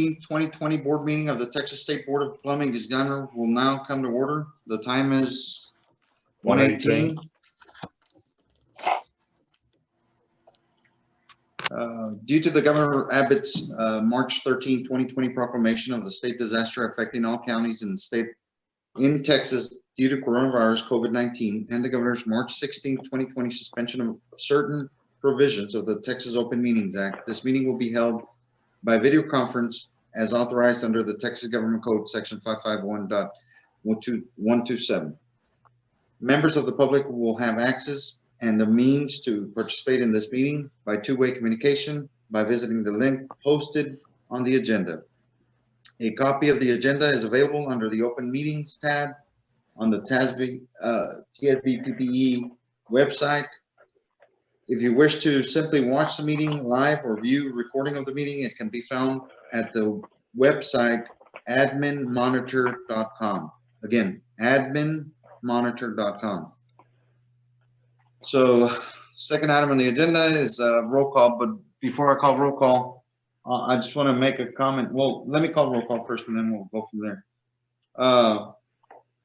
13th, 2020 board meeting of the Texas State Board of Plumbing Examiner will now come to order. The time is 1:18. Due to the Governor Abbott's March 13, 2020 proclamation of the state disaster affecting all counties in the state in Texas due to coronavirus COVID-19 and the Governor's March 16, 2020 suspension of certain provisions of the Texas Open Meetings Act, this meeting will be held by video conference as authorized under the Texas Government Code section 551.127. Members of the public will have access and the means to participate in this meeting by two-way communication by visiting the link posted on the agenda. A copy of the agenda is available under the Open Meetings tab on the TSBPE website. If you wish to simply watch the meeting live or view a recording of the meeting, it can be found at the website adminmonitor.com. Again, adminmonitor.com. So, second item on the agenda is roll call, but before I call roll call, I just want to make a comment. Well, let me call roll call first and then we'll go from there.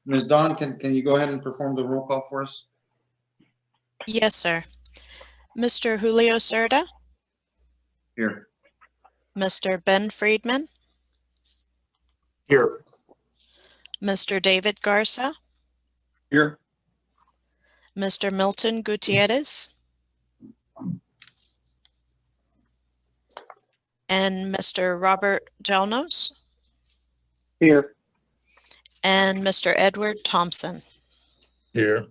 Ms. Dawn, can you go ahead and perform the roll call for us? Yes, sir. Mr. Julio Cerda. Here. Mr. Ben Friedman. Here. Mr. David Garza. Here. Mr. Milton Gutierrez. And Mr. Robert Jalnos. Here. And Mr. Edward Thompson. Here.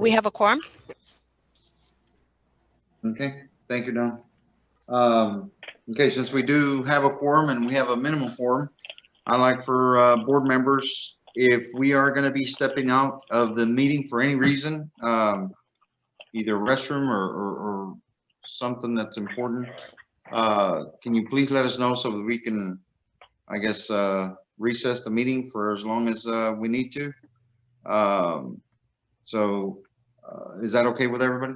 We have a quorum. Okay, thank you, Don. Okay, since we do have a quorum and we have a minimum quorum, I'd like for board members, if we are going to be stepping out of the meeting for any reason, either restroom or something that's important, can you please let us know so that we can, I guess, recess the meeting for as long as we need to? So is that okay with everybody?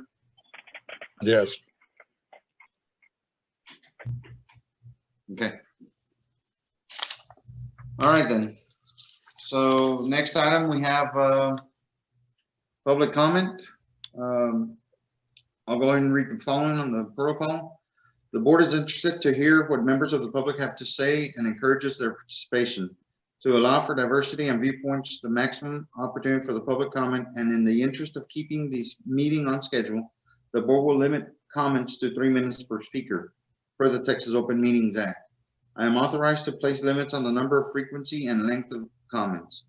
Yes. Okay. All right then. So next item we have public comment. I'll go ahead and read the following on the protocol. The board is interested to hear what members of the public have to say and encourages their participation. To allow for diversity and viewpoints, the maximum opportunity for the public comment, and in the interest of keeping this meeting on schedule, the board will limit comments to 3 minutes per speaker per the Texas Open Meetings Act. I am authorized to place limits on the number of frequency and length of comments.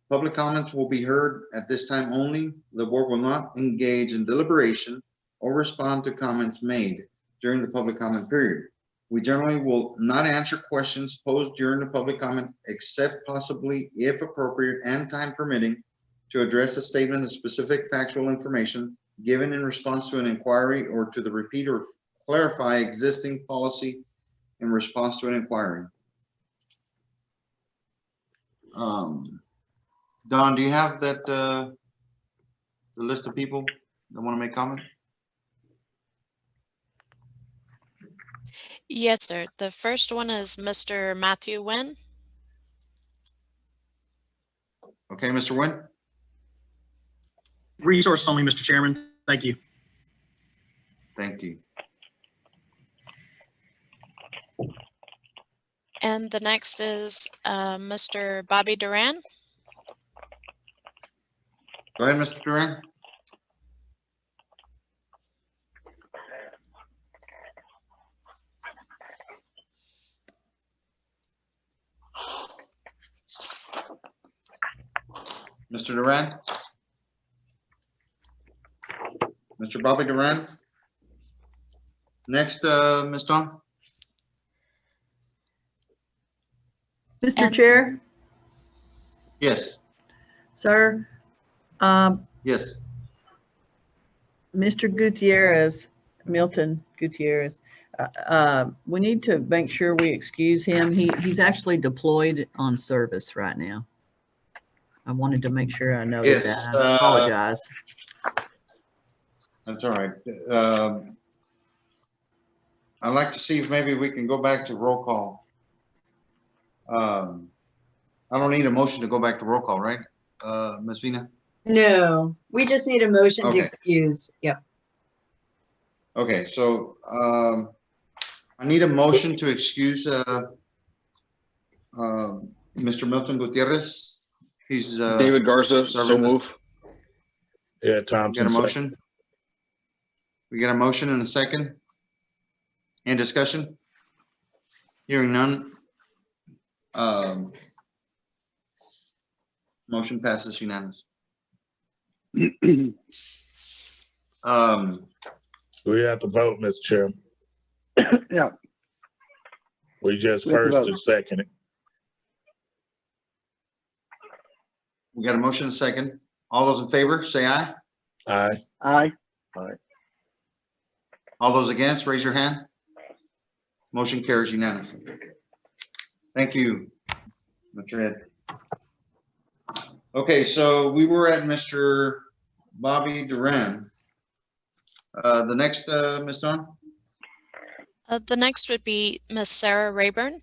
Public comments will be heard at this time only. The board will not engage in deliberation or respond to comments made during the public comment period. We generally will not answer questions posed during the public comment, except possibly, if appropriate and time permitting, to address a statement of specific factual information given in response to an inquiry or to the repeat or clarify existing policy in response to an inquiry. Don, do you have that the list of people that want to make comment? Yes, sir. The first one is Mr. Matthew Wynn. Okay, Mr. Wynn. Resource only, Mr. Chairman. Thank you. Thank you. And the next is Mr. Bobby Duran. Go ahead, Mr. Duran. Mr. Duran? Mr. Bobby Duran? Next, Ms. Dawn? Mr. Chair, Yes. sir, Yes. Mr. Gutierrez, Milton Gutierrez, we need to make sure we excuse him. He's actually deployed on service right now. I wanted to make sure I noted Yes, that. I apologize. That's all right. I'd like to see if maybe we can go back to roll call. I don't need a motion to go back to roll call, right? Ms. Vina? No, we just need a motion to Okay. excuse. Yep. Okay, so I need a motion to excuse Mr. Milton Gutierrez. He's David Garza, so serving the- move. Yeah, We got Thompson. a motion? We got a motion and a second? And discussion? Hearing none. Motion passes unanimous. We have to vote, Mr. Chairman. Yeah, We just We have to first vote. and second. We got a motion and a second. All those in favor, say aye. Aye. aye. All those against, raise your hand. Motion carries unanimously. Thank you, Mr. Ed. Okay, so we were at Mr. Bobby Duran. The next, Ms. Dawn? The next would be Miss Sarah Rayburn.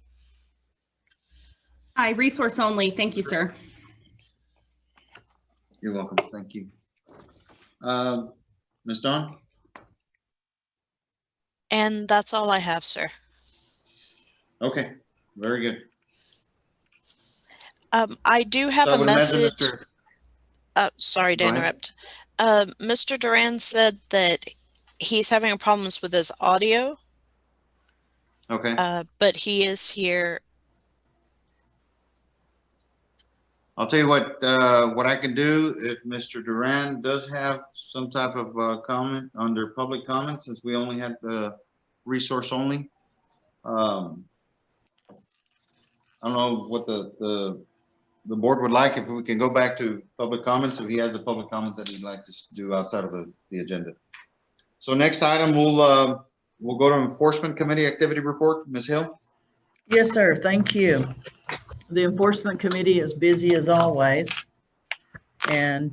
Hi, resource only. Thank you, sir. You're welcome, thank you. Ms. Dawn? And that's all I have, sir. Okay, very good. I do have So I a would imagine message. Mr. Sorry to Go ahead. interrupt. Mr. Duran said that he's having problems with his audio, Okay, but he is here. I'll tell you what I can do if Mr. Duran does have some type of comment under public comment, since we only had the resource only. I don't know what the board would like, if we can go back to public comments, if he has a public comment that he'd like to do outside of the agenda. So next item, we'll go to Enforcement Committee Activity Report. Ms. Hill? Yes, sir. Thank you. The Enforcement Committee is busy as always. And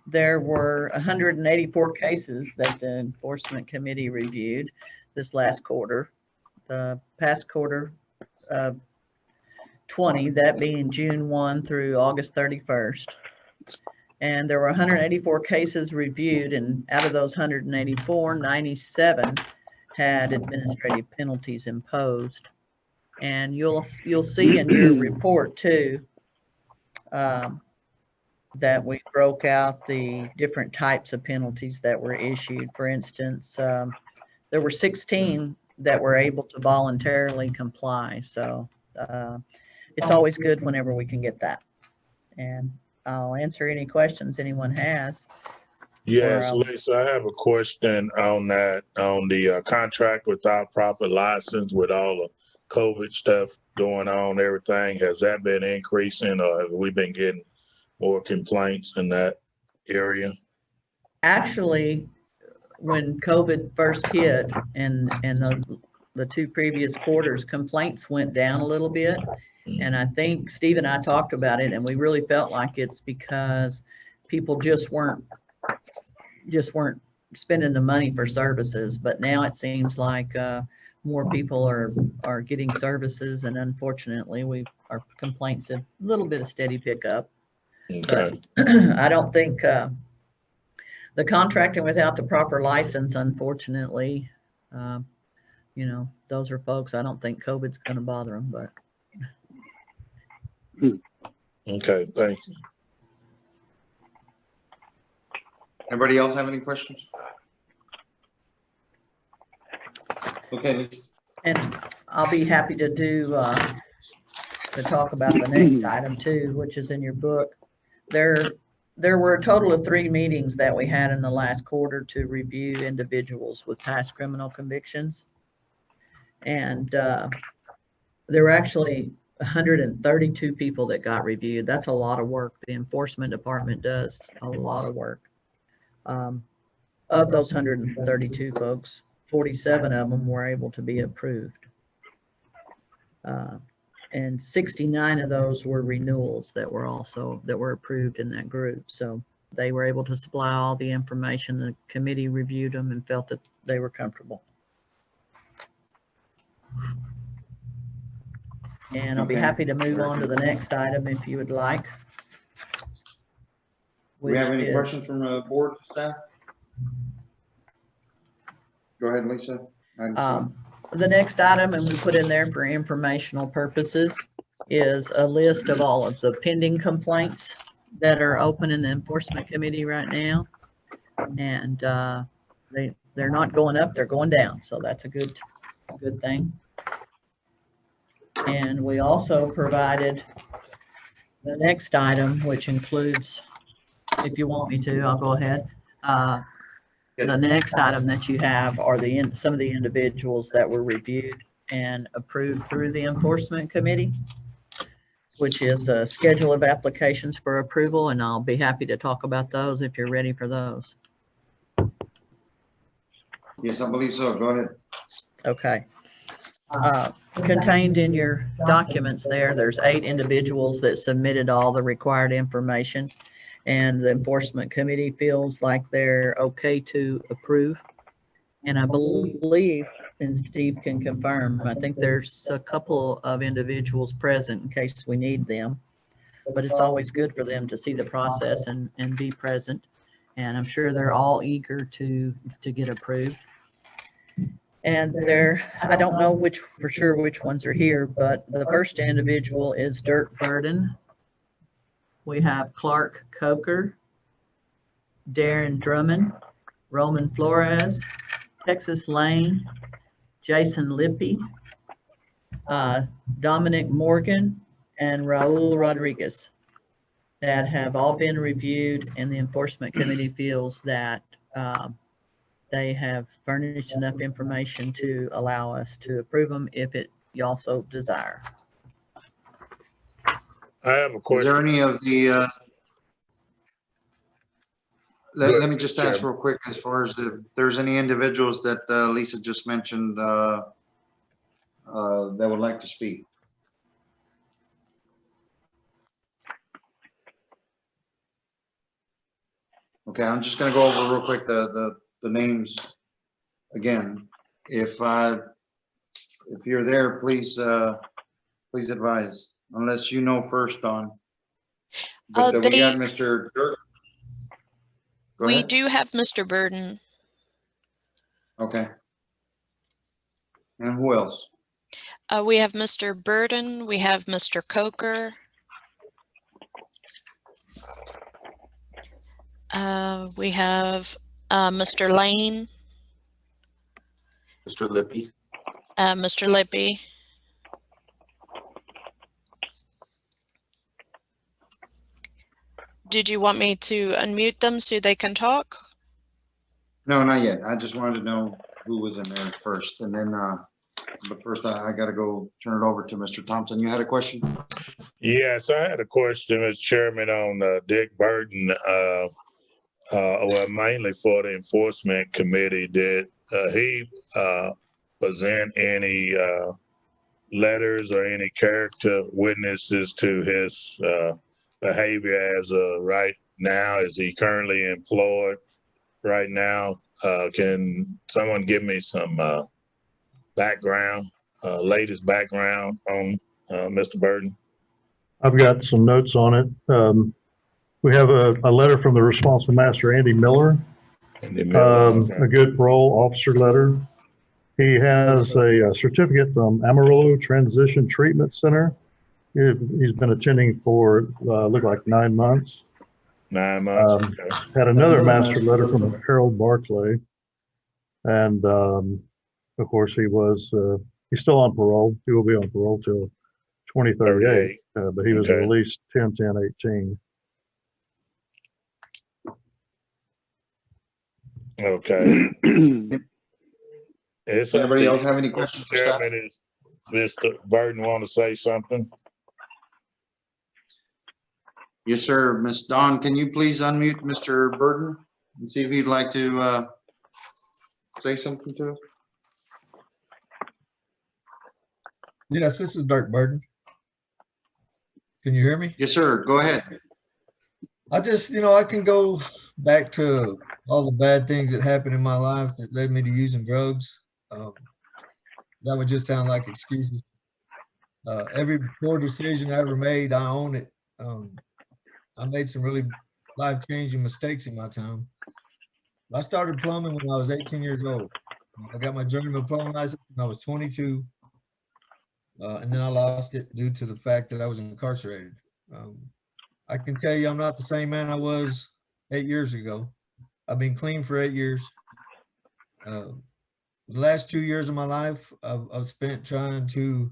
there were 184 cases that the Enforcement Committee reviewed this last quarter. The past quarter of 20, that being June 1 through August 31st. And there were 184 cases reviewed, and out of those 184, 97 had administrative penalties imposed. And you'll see in your report too that we broke out the different types of penalties that were issued. For instance, there were 16 that were able to voluntarily comply. So it's always good whenever we can get that. And I'll answer any questions anyone has. Yes, Or, Lisa, I have a question on that, on the contract without proper license with all the COVID stuff going on, everything. Has that been increasing, or have we been getting more complaints in that area? Actually, when COVID first hit and the two previous quarters, complaints went down a little bit. And I think Steve and I talked about it, and we really felt like it's because people just weren't spending the money for services. But now it seems like more people are getting services, and unfortunately, our complaints have a little bit of steady pickup. Okay. But I don't think the contracting without the proper license, unfortunately, those are folks, I don't think COVID's going to bother them, but. Okay, thank you. Anybody else have any questions? Okay, Lisa. And I'll be happy to to talk about the next item too, which is in your book. There were a total of 3 meetings that we had in the last quarter to review individuals with past criminal convictions. And there were actually 132 people that got reviewed. That's a lot of work. The enforcement department does a lot of work. Of those 132 folks, 47 of them were able to be approved. And 69 of those were renewals that were approved in that group. So they were able to supply all the information. The committee reviewed them and felt that they were comfortable. And I'll be Okay. happy to move on to the next item if you would like. Do we have which any is- questions from board staff? Go ahead, Lisa. Item C. The next item, and we put in there for informational purposes, is a list of all of the pending complaints that are open in the enforcement committee right now. And they're not going up, they're going down. So that's a good thing. And we also provided the next item, which includes, if you want me to, I'll go ahead. The next item that you have are some of the individuals that were reviewed and approved through the enforcement committee, which is a schedule of applications for approval, and I'll be happy to talk about those if you're ready for those. Yes, I believe so. Go ahead. Okay. Contained in your documents there's 8 individuals that submitted all the required information, and the enforcement committee feels like they're okay to approve. And I believe, and Steve can confirm, I think there's a couple of individuals present in case we need them. But it's always good for them to see the process and be present. And I'm sure they're all eager to get approved. And I don't know for sure which ones are here, but the first individual is Dirk Burden. We have Clark Coker, Darren Drummond, Roman Flores, Texas Lane, Jason Lippy, Dominic Morgan, and Raul Rodriguez, that have all been reviewed, and the enforcement committee feels that they have furnished enough information to allow us to approve them if you also desire. I have a Is question. there any of the, Go ahead, let me just ask Chairman. real quick, as far as if there's any individuals that Lisa just mentioned that would like to speak? Okay, I'm just gonna go over real quick the names again. If you're there, please advise, unless you know first on. But we got Mr. Dirk. Go We ahead. do have Mr. Burden. Okay. And who else? We have Mr. Burden. We have Mr. Coker. We have Mr. Lane, Mr. Lippy. Mr. Lippy. Did you want me to unmute them so they can talk? No, not yet. I just wanted to know who was in there first, and then, but first I gotta go turn it over to Mr. Thompson. You had a question? Yes, I had a question, Mr. Chairman, on Dick Burton. Well, mainly for the enforcement committee. Did he present any letters or any character witnesses to his behavior as of right now? Is he currently employed right now? Can someone give me some background, latest background on Mr. Burton? I've got some notes on it. We have a letter from the responsible master, Andy Miller, In the middle, a good parole officer letter. He has a certificate from Amarillo Transition Treatment Center. He's been attending for, look like 9 months. 9 months. Okay. Had another master letter from Harold Barclay. And of course, he's still on parole. He will be on parole till 2038, but he was Okay. released 10/10/18. Okay. It's up Anybody to else you, have any Mr. questions for staff? Chairman. Is Mr. Burton want to say something? Yes, sir. Ms. Dawn, can you please unmute Mr. Burton and see if he'd like to say something to us? Yes, this is Dirk Burden. Can you hear me? Yes, sir. Go ahead. I just, I can go back to all the bad things that happened in my life that led me to using drugs. That would just sound like excuses. Every poor decision I ever made, I own it. I made some really life-changing mistakes in my time. I started plumbing when I was 18 years old. I got my journeyman plumbing license when I was 22. And then I lost it due to the fact that I was incarcerated. I can tell you I'm not the same man I was 8 years ago. I've been clean for 8 years. The last 2 years of my life, I've spent trying to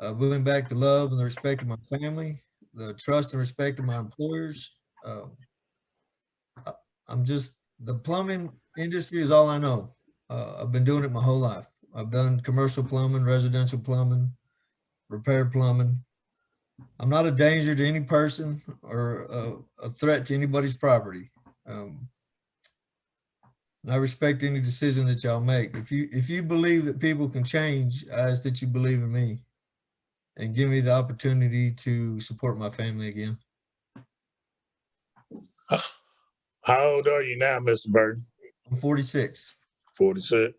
win back the love and the respect of my family, the trust and respect of my employers. I'm just, the plumbing industry is all I know. I've been doing it my whole life. I've done commercial plumbing, residential plumbing, repair plumbing. I'm not a danger to any person or a threat to anybody's property. And I respect any decision that y'all make. If you believe that people can change, I ask that you believe in me and give me the opportunity to support my family again. How old are you now, Mr. Burton? I'm 46. 46.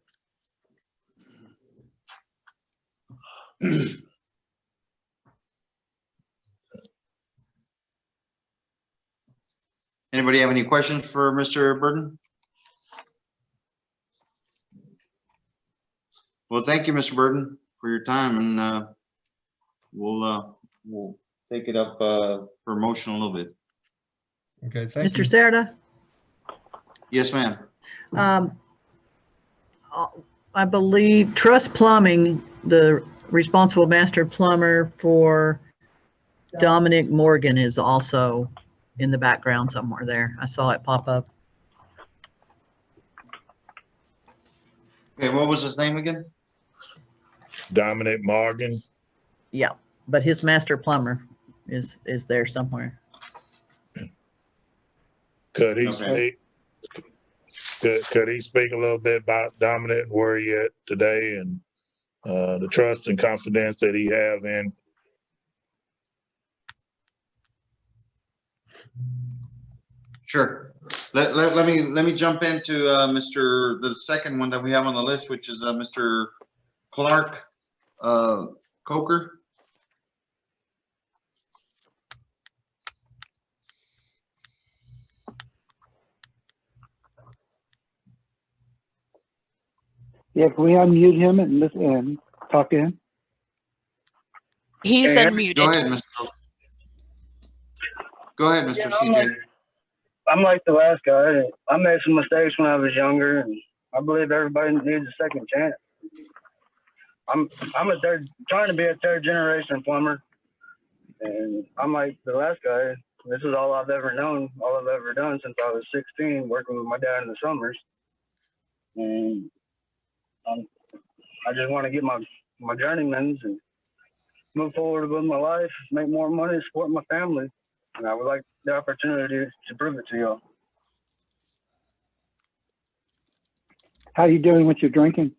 Anybody have any questions for Mr. Burton? Well, thank you, Mr. Burton, for your time, and we'll take it up for motion a little bit. Okay, thank you. Mr. Serta, Yes, ma'am. I believe Trust Plumbing, the responsible master plumber for Dominic Morgan, is also in the background somewhere there. I saw it pop up. Okay, what was his name again? Dominic Morgan. Yeah, but his master plumber is there somewhere. Could he Okay. speak? Could he speak a little bit about Dominic, where he at today, and the trust and confidence that he have in? Sure. Let me jump into the second one that we have on the list, which is Mr. Clark Coker. Yeah, can we unmute him and listen and talk to him? He's Go unmuted. ahead, Mr. Go ahead, Mr. Yeah, CJ. I'm like the last guy. I made some mistakes when I was younger, and I believe everybody needs a second chance. I'm trying to be a third generation plumber, and I'm like the last guy. This is all I've ever known, all I've ever done since I was 16, working with my dad in the summers. And I just want to get my journeymans and move forward with my life, make more money, support my family. And I would like the opportunity to prove it to y'all. How are you doing with your drinking?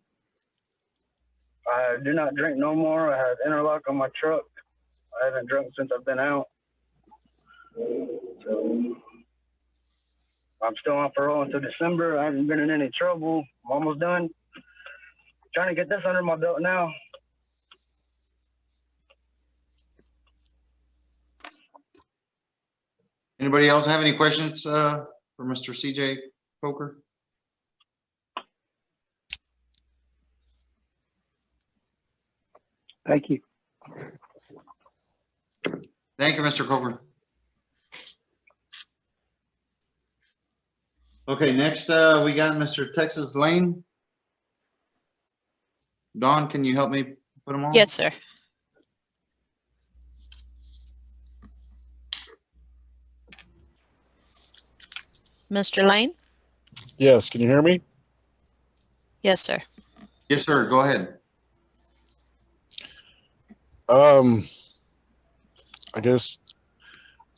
I do not drink no more. I have interlock on my truck. I haven't drunk since I've been out. So I'm still on parole until December. I haven't been in any trouble. I'm almost done. Trying to get this under my belt now. Anybody else have any questions for Mr. CJ Coker? Thank you. Thank you, Mr. Coker. Okay, next we got Mr. Texas Lane. Dawn, can you help me put him on? Yes, sir. Mr. Lane? Yes, can you hear me? Yes, sir. Yes, sir. Go ahead. I guess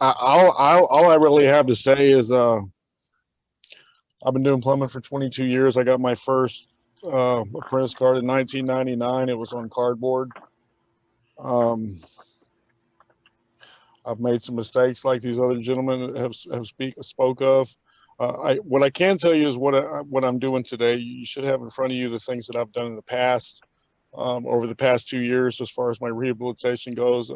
all I really have to say is I've been doing plumbing for 22 years. I got my first apprentice card in 1999. It was on cardboard. I've made some mistakes like these other gentlemen have spoke of. What I can tell you is what I'm doing today. You should have in front of you the things that I've done in the past, over the past 2 years, as far as my rehabilitation goes,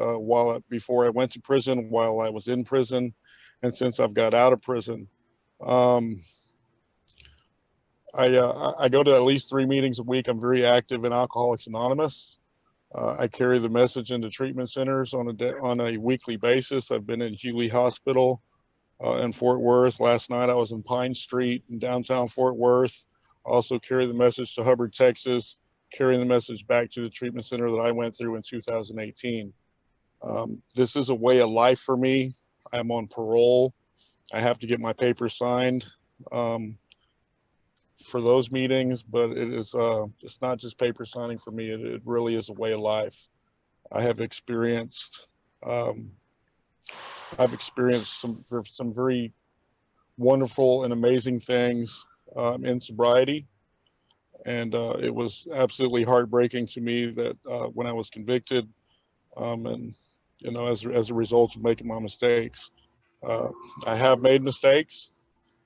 before I went to prison, while I was in prison, and since I've got out of prison. I go to at least 3 meetings a week. I'm very active in Alcoholics Anonymous. I carry the message into treatment centers on a weekly basis. I've been in Hughley Hospital in Fort Worth. Last night I was in Pine Street in downtown Fort Worth. I also carry the message to Hubbard, Texas, carrying the message back to the treatment center that I went through in 2018. This is a way of life for me. I'm on parole. I have to get my papers signed for those meetings, but it's not just paper signing for me. It really is a way of life. I have experienced some very wonderful and amazing things in sobriety, and it was absolutely heartbreaking to me that when I was convicted, and as a result of making my mistakes, I have made mistakes.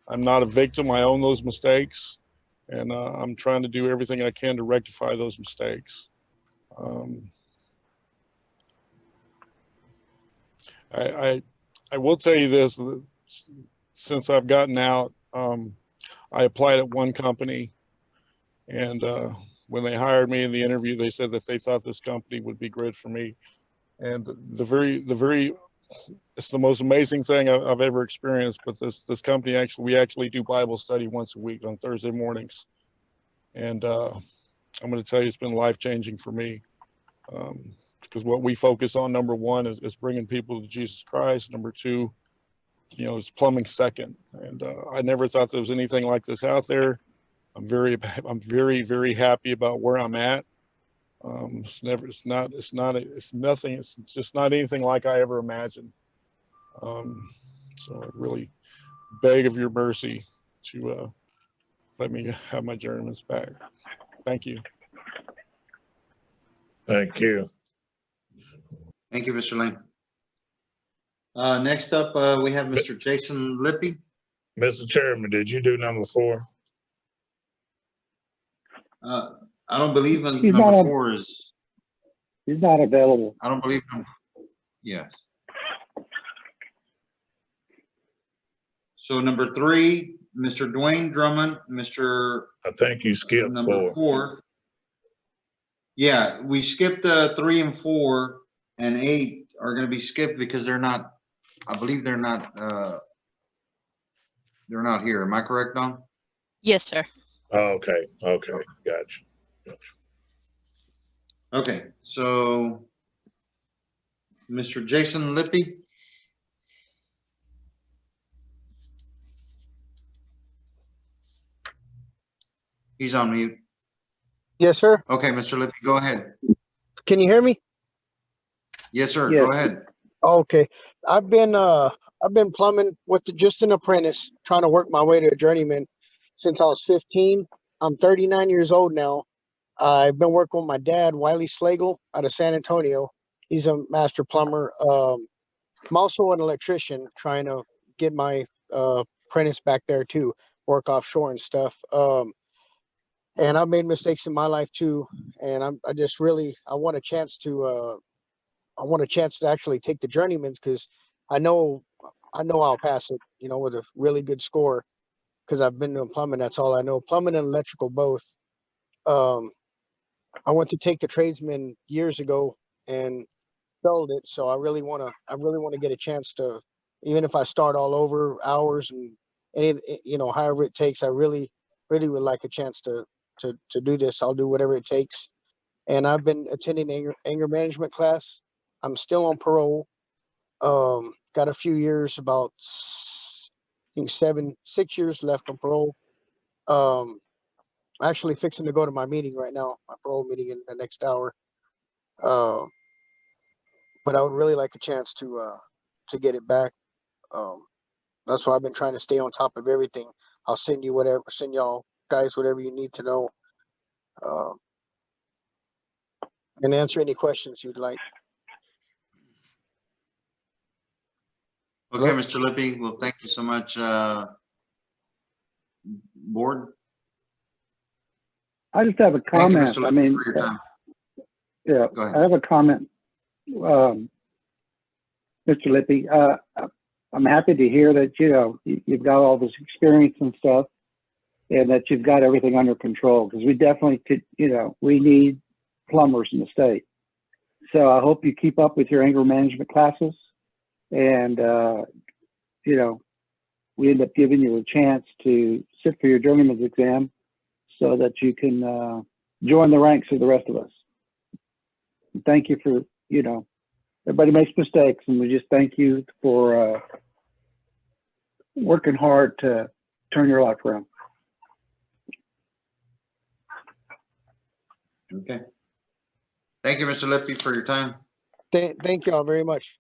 I'm not a victim. I own those mistakes. And I'm trying to do everything I can to rectify those mistakes. I will tell you this, since I've gotten out, I applied at one company, and when they hired me in the interview, they said that they thought this company would be great for me. And it's the most amazing thing I've ever experienced. But this company, we actually do Bible study once a week on Thursday mornings. And I'm going to tell you, it's been life-changing for me, because what we focus on, number one, is bringing people to Jesus Christ. Number two, is plumbing second. And I never thought there was anything like this out there. I'm very, very happy about where I'm at. It's just not anything like I ever imagined. So I really beg of your mercy to let me have my journeyman's back. Thank you. Thank you. Thank you, Mr. Lane. Next up, we have Mr. Jason Lippy. Mr. Chairman, did you do number 4? I don't believe in He's number not 4 is. He's not available. I don't believe him. Yes. So number 3, Mr. Dwayne Drummond, I think you skipped number 4. 4. Yeah, we skipped 3 and 4, and 8 are going to be skipped because they're not. I believe they're not. They're not here. Am I correct, Don? Yes, sir. Okay. Gotcha. Okay, so Mr. Jason Lippy. He's on mute. Yes, sir. Okay, Mr. Lippy, go ahead. Can you hear me? Yes, sir. Yes. Go ahead. Okay. I've been plumbing with just an apprentice, trying to work my way to a journeyman since I was 15. I'm 39 years old now. I've been working with my dad, Wiley Slagle, out of San Antonio. He's a master plumber. I'm also an electrician, trying to get my apprentice back there too, work offshore and stuff. And I've made mistakes in my life too. And I want a chance to actually take the journeyman's, because I know I'll pass it, with a really good score, because I've been doing plumbing. That's all I know. Plumbing and electrical both. I went to take the tradesman years ago and failed it. So I really want to get a chance to, even if I start all over, hours and however it takes, I really would like a chance to do this. I'll do whatever it takes. And I've been attending anger management class. I'm still on parole. Got a few years, about I think 6 years left on parole. I'm actually fixing to go to my meeting right now, my parole meeting in the next hour. But I would really like a chance to get it back. That's why I've been trying to stay on top of everything. I'll send y'all guys whatever you need to know, and answer any questions you'd like. Okay, Mr. Lippy, well, thank you so much. Board? I just have a Thank you, comment. Mr. I Lippy, mean, for your time. yeah, Go ahead. I have a comment. Mr. Lippy, I'm happy to hear that, you know, you've got all this experience and stuff and that you've got everything under control, because we definitely could, you know, we need plumbers in the state. So I hope you keep up with your anger management classes, and, you know, we end up giving you a chance to sit for your journeyman's exam so that you can join the ranks of the rest of us. Thank you for, you know, everybody makes mistakes, and we just thank you for working hard to turn your life around. Okay. Thank you, Mr. Lippy, for your time. Thank y'all very much.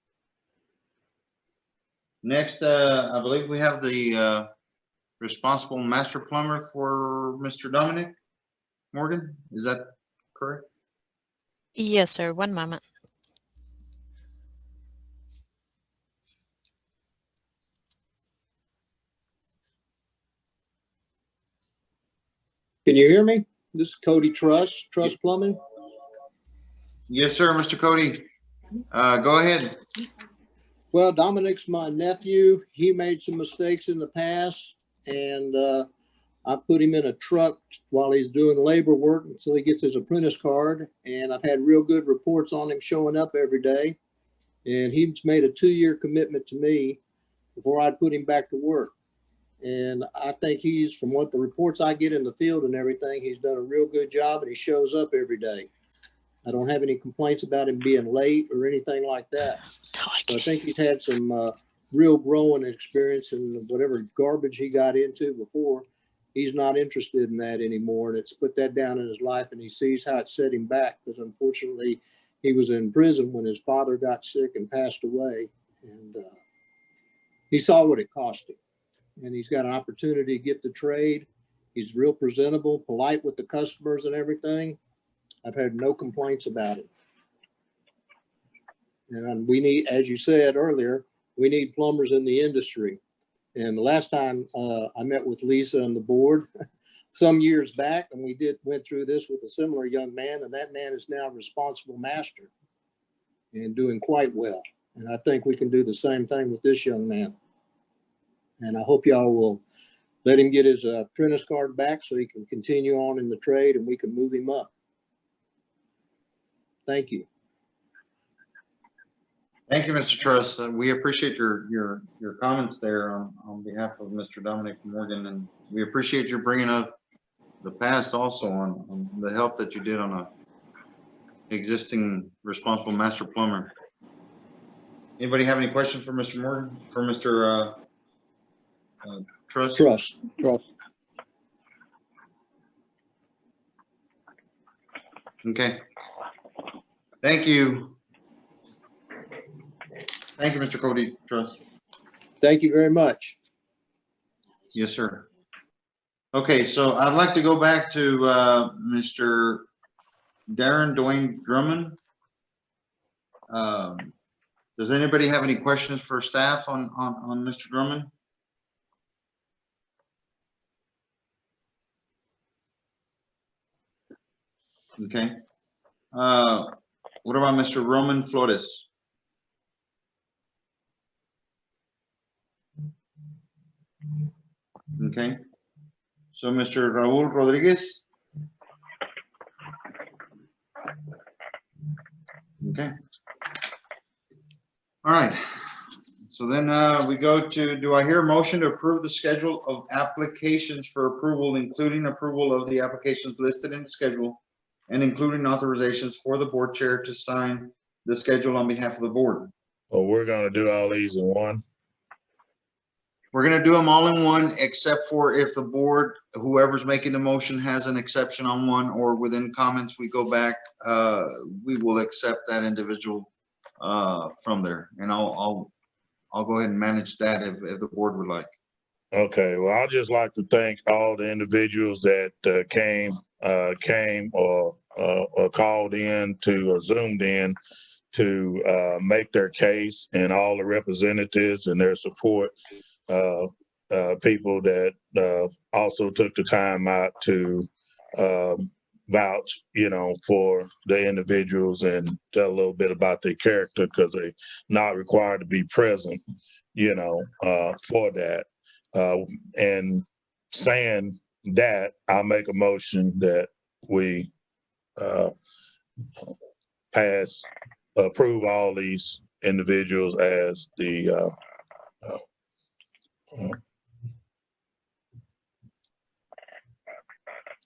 Next, I believe we have the responsible master plumber for Mr. Dominic Morgan. Is that correct? Yes, sir. One moment. Can you hear me? This is Cody Truss Plumbing. Yes, sir, Mr. Cody. Go ahead. Well, Dominic's my nephew. He made some mistakes in the past, and I put him in a truck while he's doing labor work until he gets his apprentice card. And I've had real good reports on him showing up every day. And he's made a 2-year commitment to me before I'd put him back to work. And I think he's, from what the reports I get in the field and everything, he's done a real good job, and he shows up every day. I don't have any complaints about him being late or anything like that. So I think he's had some real growing experience in whatever garbage he got into before. He's not interested in that anymore, and it's put that down in his life, and he sees how it set him back, because unfortunately he was in prison when his father got sick and passed away, and he saw what it cost him. And he's got an opportunity to get the trade. He's real presentable, polite with the customers and everything. I've had no complaints about it. And we need, as you said earlier, we need plumbers in the industry. And the last time I met with Lisa and the board some years back, and we went through this with a similar young man, and that man is now a responsible master and doing quite well. And I think we can do the same thing with this young man. And I hope y'all will let him get his apprentice card back so he can continue on in the trade and we can move him up. Thank you. Thank you, Mr. Truss. We appreciate your comments there on behalf of Mr. Dominic Morgan, and we appreciate you bringing up the past also on the help that you did on a existing responsible master plumber. Anybody have any questions for Mr. Morgan, for Mr. Truss? Truss. Okay. Thank you. Thank you, Mr. Cody Truss. Thank you very much. Yes, sir. Okay, so I'd like to go back to Mr. Dwayne Drummond. Does anybody have any questions for staff on Mr. Drummond? Okay. What about Mr. Roman Flores? Okay. So Mr. Raul Rodriguez? Okay. All right. So then we go to, do I hear a motion to approve the schedule of applications for approval, including approval of the applications listed in the schedule and including authorizations for the board chair to sign the schedule on behalf of the board? Well, we're gonna do all these in one. We're gonna do them all in one, except for if the board, whoever's making the motion has an exception on one, or within comments, we go back, we will accept that individual from there. And I'll go ahead and manage that if the board would like. Okay, well, I'd just like to thank all the individuals that came or called in to or Zoomed in to make their case, and all the representatives and their support people that also took the time out to vouch, for the individuals and tell a little bit about their character, because they're not required to be present, for that. And saying that, I'll make a motion that we approve all these individuals as the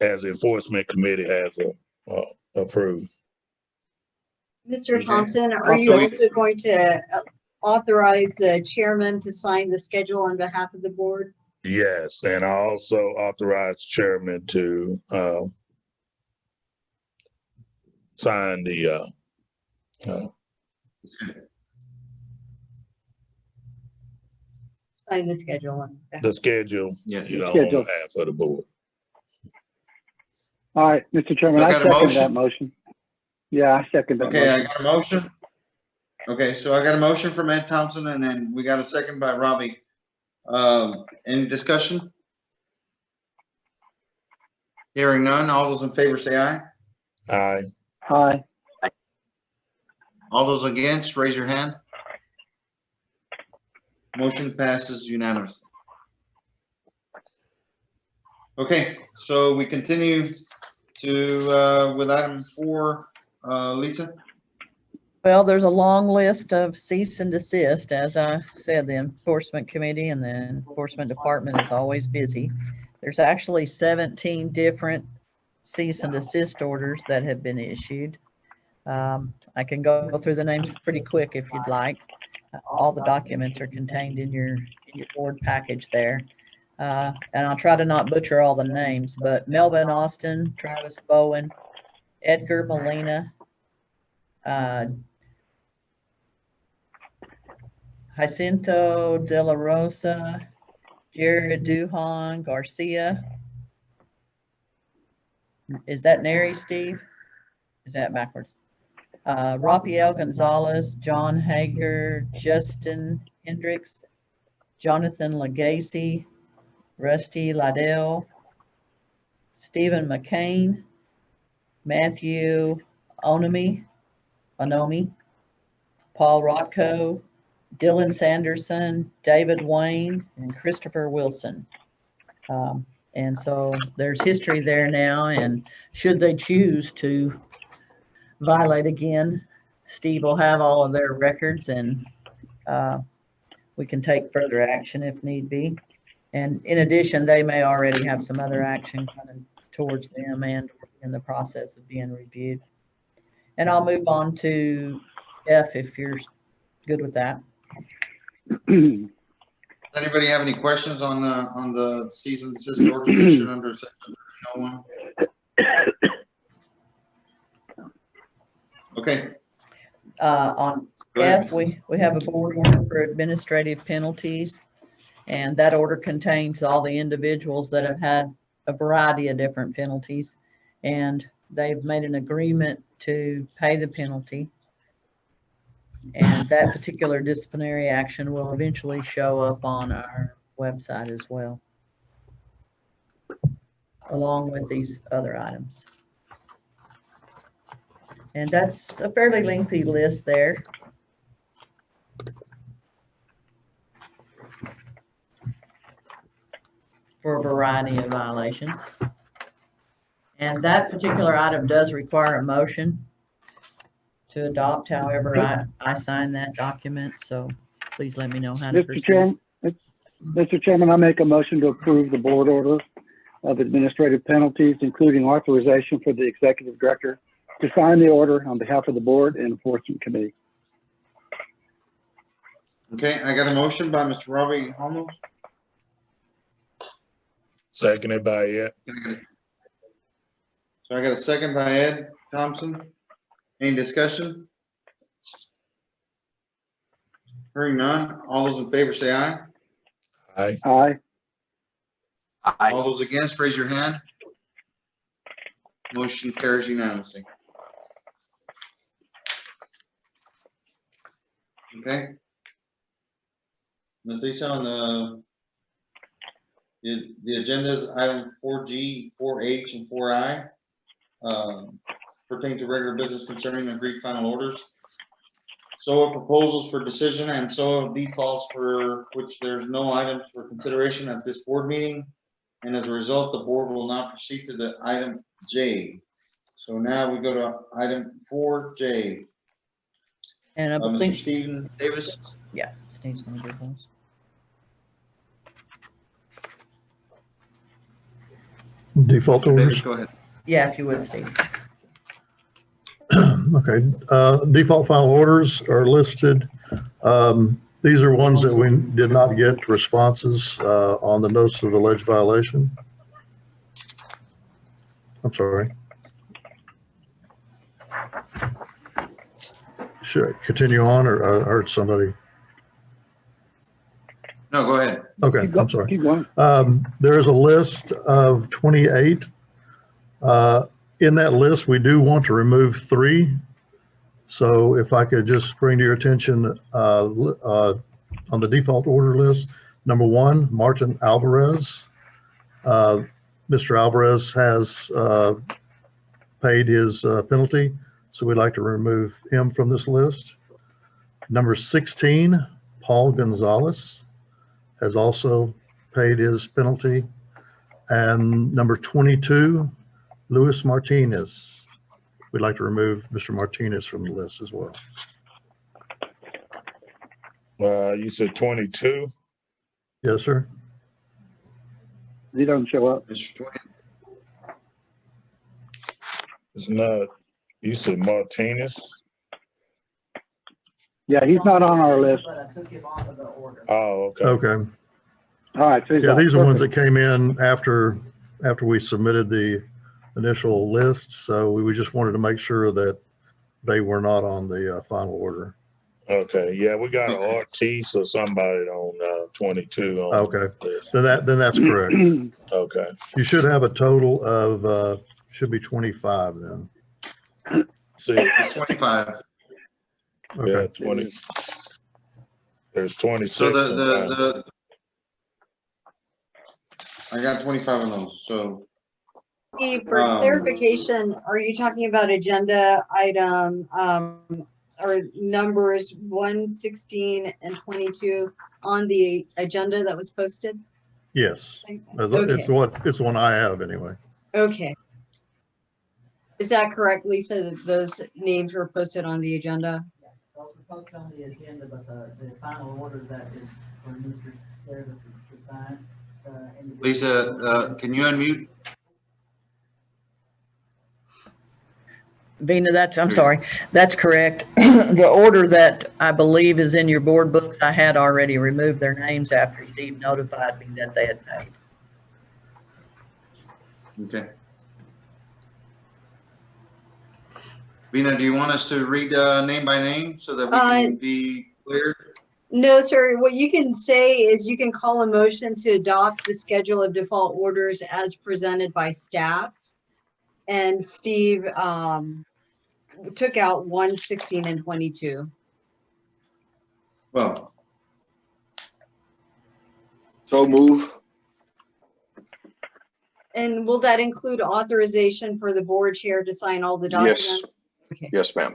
enforcement committee has approved. Mr. Okay. Thompson, are you also going to authorize the chairman to sign the schedule on behalf of the board? Yes, and I also authorized chairman to sign the Sign the schedule on behalf. the schedule, Yes. on Schedule. behalf of the board. All right, Mr. Chairman, I I got a second motion. that motion. Yeah, I second that Okay, I motion. got a motion. Okay, so I got a motion from Ed Thompson, and then we got a second by Robbie. Any discussion? Hearing none, all those in favor say aye. Aye. Aye. All those against, raise your hand. Motion passes unanimously. Okay, so we continue to, with item 4, Lisa. Well, there's a long list of cease and desist. As I said, the enforcement committee and the enforcement department is always busy. There's actually 17 different cease and desist orders that have been issued. I can go through the names pretty quick if you'd like. All the documents are contained in your board package there. And I'll try to not butcher all the names, but Melvin Austin, Travis Bowen, Edgar Molina, Jacinto De La Rosa, Jared Duhan Garcia. Is that Neri, Steve? Is that backwards? Rafael Gonzalez, John Hager, Justin Hendricks, Jonathan Legacy, Rusty Liddell, Stephen McCain, Matthew Onomi, Paul Rothko, Dylan Sanderson, David Wayne, and Christopher Wilson. And so there's history there now, and should they choose to violate again, Steve will have all of their records, and we can take further action if need be. And in addition, they may already have some other action coming towards them and in the process of being reviewed. And I'll move on to F if you're good with that. Does anybody have any questions on the cease and desist order issued under section 301? Okay. On F, we have a board order for administrative penalties, and that order contains all the individuals that have had a variety of different penalties, and they've made an agreement to pay the penalty. And that particular disciplinary action will eventually show up on our website as well, along with these other items. And that's a fairly lengthy list there. For a variety of violations. And that particular item does require a motion to adopt. However, I sign that document, so please let me know how to proceed. Mr. Chairman, I make a motion to approve the board order of administrative penalties, including authorization for the executive director to sign the order on behalf of the board and enforcement committee. Okay, I got a motion by Mr. Robbie Holmes. Seconded by Ed. So I got a second by Ed Thompson. Any discussion? Hearing none, all those in favor say aye. Aye. Aye. All those against, raise your hand. Motion carries unanimously. Okay. Ms. Lisa, on the agenda is item 4G, 4H, and 4I, pertain to regular business concerning agreed final orders. SOA proposals for decision and SOA defaults for which there's no items for consideration at this board meeting. And as a result, the board will not proceed to the item J. So now we go to item 4J. And I Mr. think, Stephen Davis. yeah, Steve's gonna do those. Default orders. Davis, go ahead. Yeah, if you would, Steve. Okay, default final orders are listed. These are ones that we did not get responses on the notice of alleged violation. I'm sorry. Should I continue on, or I heard somebody? No, go ahead. Okay, I'm sorry. Keep going. There is a list of 28. In that list, we do want to remove 3. So if I could just bring to your attention on the default order list, number 1, Martin Alvarez. Mr. Alvarez has paid his penalty, so we'd like to remove him from this list. Number 16, Paul Gonzalez has also paid his penalty. And number 22, Luis Martinez. We'd like to remove Mr. Martinez from the list as well. You said 22? Yes, sir. He doesn't show up. Mr. 20. It's not, you said Martinez? Yeah, he's not on our list. But I took him out of the order. Oh, okay. Okay. All right. So he's Yeah, off. these are ones that Perfect. came in after we submitted the initial list. So we just wanted to make sure that they were not on the final order. Okay, yeah, we got an Ortiz or somebody on 22 on Okay. the list. Then that's correct. Okay. You should have a total of, should be 25 then. See, It's 25. yeah, Okay. 20. There's 26. So on I got 25 of those, so. Steve, for clarification, are you talking about agenda item, or numbers 116 and 22 on the agenda that was posted? Yes. Okay. It's the one I have anyway. Okay. Is that correct, Lisa, that those names were posted on the agenda? Those are posted on the agenda, but the final order that is for Mr. Service to sign. Lisa, can you unmute? Vina, I'm sorry, that's correct. The order that I believe is in your board books, I had already removed their names after Steve notified me that they had paid. Okay. Vina, do you want us to read name by name so that we can be clear? No, sir. What you can say is you can call a motion to adopt the schedule of default orders as presented by staff. And Steve took out 116 and 22. Well. So move. And will that include authorization for the board chair to sign all the documents? Yes. Okay. Yes, ma'am.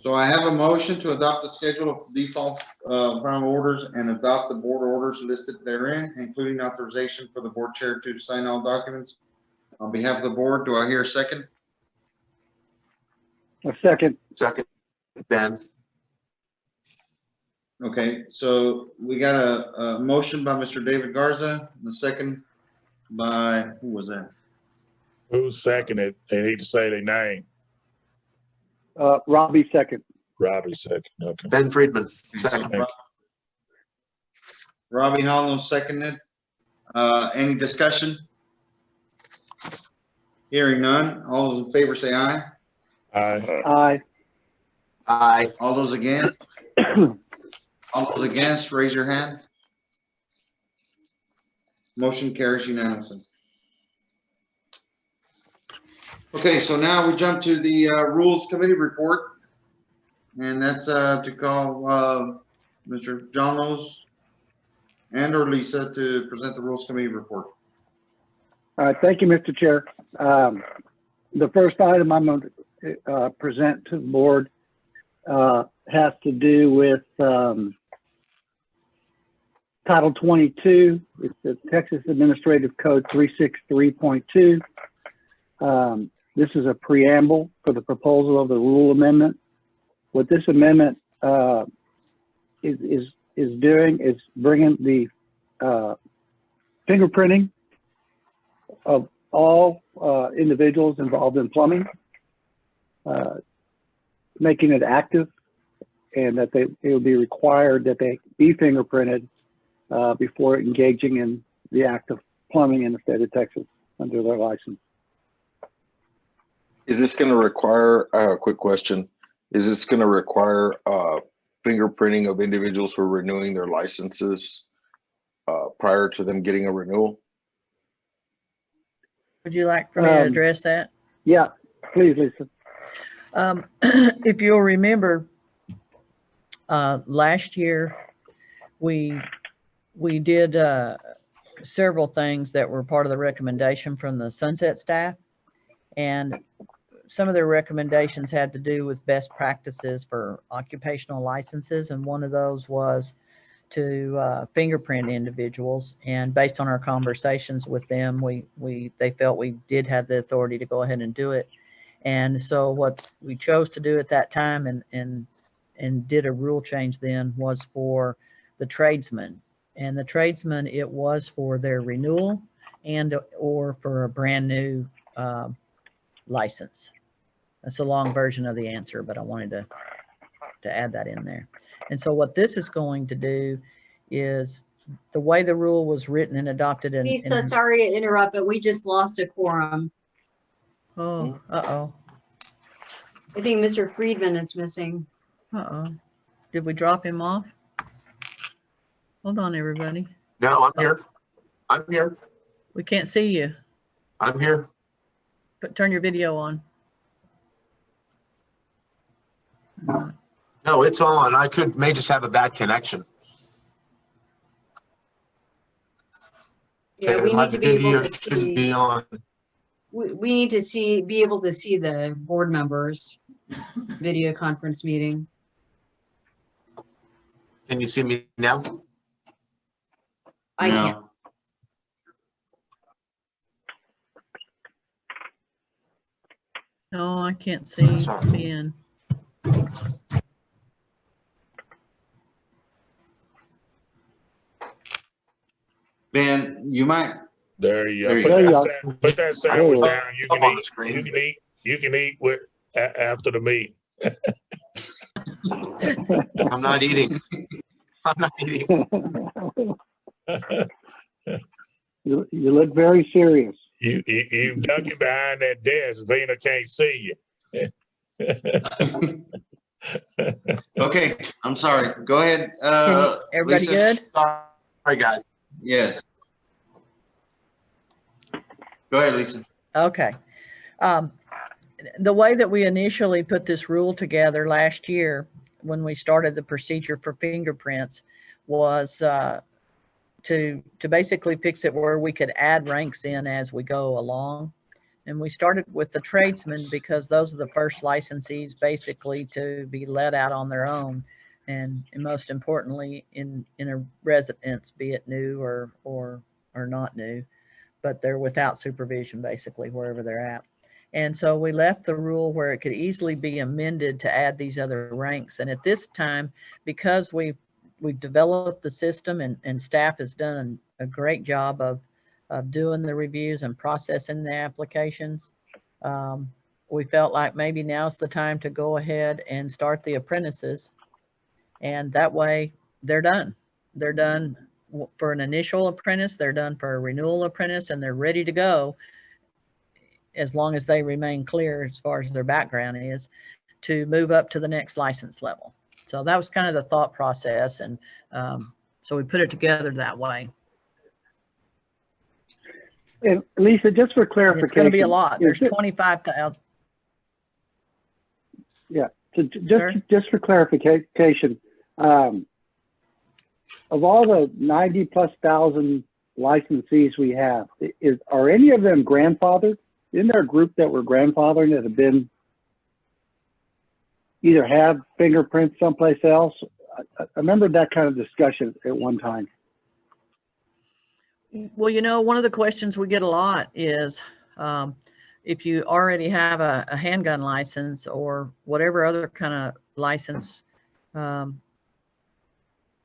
So I have a motion to adopt the schedule of default final orders and adopt the board orders listed therein, including authorization for the board chair to sign all documents. On behalf of the board, do I hear a second? A second. Second, Ben. Okay, so we got a motion by Mr. David Garza, and the second by, who was that? Who seconded? They need to say their name. Robbie second. Robbie second. Okay. Ben Friedman, Second. second. Robbie Hollow seconded. Any discussion? Hearing none. All those in favor say aye. Aye. Aye. Aye. All those against? All those against, raise your hand. Motion carries unanimously. Okay, so now we jump to the Rules Committee report. and that's to call Mr. John Lewis and or Lisa to present the Rules Committee report. Thank you, Mr. Chair. The first item I'm going to present to the board has to do with Title 22. It's the Texas Administrative Code 363.2. This is a preamble for the proposal of the rule amendment. What this amendment is doing is bringing the fingerprinting of all individuals involved in plumbing, making it active, and that it will be required that they be fingerprinted before engaging in the act of plumbing in the state of Texas under their license. Is this going to require, I have a quick question. Is this going to require fingerprinting of individuals who are renewing their licenses prior to them getting a renewal? Would you like for me to address that? Yeah, please, Lisa. If you'll remember, last year we did several things that were part of the recommendation from the Sunset staff, and some of their recommendations had to do with best practices for occupational licenses, and one of those was to fingerprint individuals. And based on our conversations with them, they felt we did have the authority to go ahead and do it. And so what we chose to do at that time and did a rule change then was for the tradesmen. And the tradesmen, it was for their renewal and or for a brand new license. That's a long version of the answer, but I wanted to add that in there. And so what this is going to do is the way the rule was written and adopted in— Lisa, sorry to interrupt, but we just lost a quorum. Oh, uh-oh. I think Mr. Friedman is missing. Uh-oh. Did we drop him off? Hold on, everybody. No, I'm here. I'm here. We can't see you. I'm here. But turn your video on. No, it's on. I may just have a bad connection. Yeah, we need to be able to should see. be on. We need to be able to see the board members' video conference meeting. Can you see me now? I can't. No, I can't see Ben. Ben, you might. There you There go. you go. Put that sandwich down. You Up can on the eat. screen. You can eat with after the meet. I'm not eating. I'm not eating. You look very serious. You ducking behind that desk. Vina can't see you. Okay, I'm sorry. Go ahead. Everybody Lisa. good? Sorry, guys. Yes. Go ahead, Lisa. Okay. The way that we initially put this rule together last year when we started the procedure for fingerprints was to basically fix it where we could add ranks in as we go along. And we started with the tradesmen because those are the first licensees basically to be let out on their own. And most importantly, in a residence, be it new or not new, but they're without supervision basically wherever they're at. And so we left the rule where it could easily be amended to add these other ranks. And at this time, because we've developed the system and staff has done a great job of doing the reviews and processing the applications, we felt like maybe now's the time to go ahead and start the apprentices. And that way they're done. They're done for an initial apprentice, they're done for a renewal apprentice, and they're ready to go as long as they remain clear as far as their background is to move up to the next license level. So that was kind of the thought process. And so we put it together that way. And Lisa, just for clarification. It's going to be a lot. There's 25,000. Yeah. So Sir? just for clarification, of all the 90,000+ licensees we have, are any of them grandfathered? Isn't there a group that were grandfathered that have been either have fingerprints someplace else? I remember that kind of discussion at one time. Well, you know, one of the questions we get a lot is if you already have a handgun license or whatever other kind of license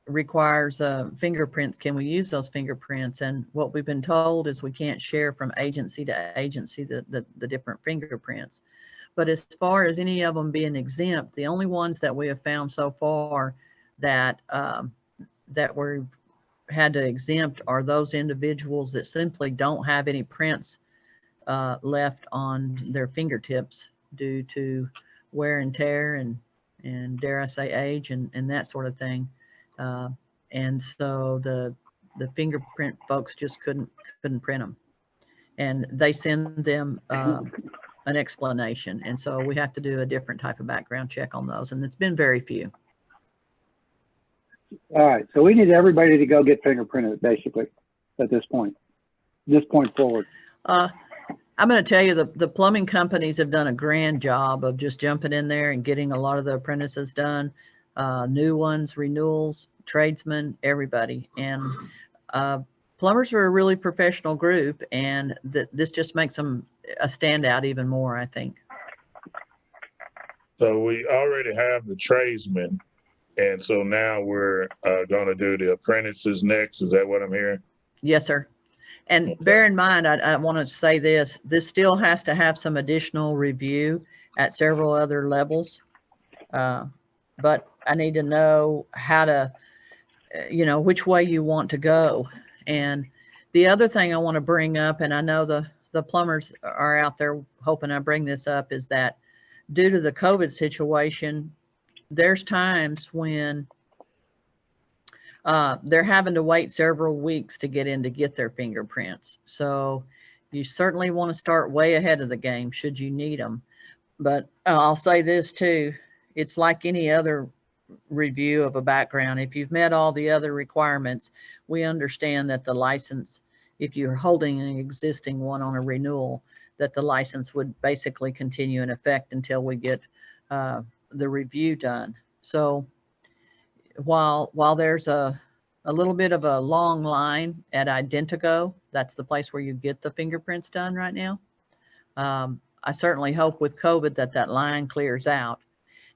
requires fingerprints, can we use those fingerprints? And what we've been told is we can't share from agency to agency the different fingerprints. But as far as any of them being exempt, the only ones that we have found so far that that we've had to exempt are those individuals that simply don't have any prints left on their fingertips due to wear and tear and dare I say age and that sort of thing. And so the fingerprint folks just couldn't print them, and they send them an explanation. And so we have to do a different type of background check on those. And it's been very few. All right. So we need everybody to go get fingerprinted basically at this point forward. I'm going to tell you the plumbing companies have done a grand job of just jumping in there and getting a lot of the apprentices done. New ones, renewals, tradesmen, everybody. And plumbers are a really professional group, and this just makes them a standout even more, I think. So we already have the tradesmen, and so now we're going to do the apprentices next. Is that what I'm hearing? Yes, sir. And okay. Bear in mind, I want to say this still has to have some additional review at several other levels. But I need to know how to, which way you want to go. And the other thing I want to bring up, and I know the plumbers are out there hoping I bring this up, is that due to the COVID situation, there's times when they're having to wait several weeks to get in to get their fingerprints. So you certainly want to start way ahead of the game should you need them. But I'll say this too, it's like any other review of a background. If you've met all the other requirements, we understand that the license, if you're holding an existing one on a renewal, that the license would basically continue in effect until we get the review done. So while there's a little bit of a long line at Identigo, that's the place where you get the fingerprints done right now. I certainly hope with COVID that line clears out.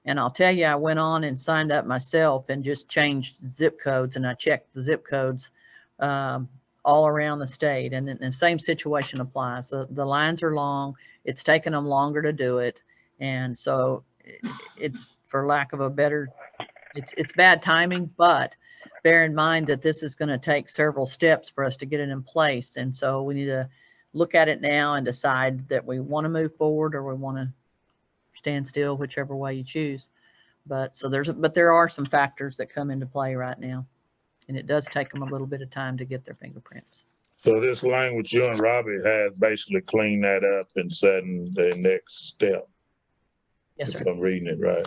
And I'll tell you, I went on and signed up myself and just changed zip codes, and I checked the zip codes all around the state, and the same situation applies. The lines are long. It's taken them longer to do it. And so it's, for lack of a better, it's bad timing, but bear in mind that this is going to take several steps for us to get it in place. And so we need to look at it now and decide that we want to move forward or we want to stand still, whichever way you choose. But there are some factors that come into play right now, and it does take them a little bit of time to get their fingerprints. So this language you and Robbie has basically cleaned that up and setting the next step. Yes, sir. If I'm reading it right.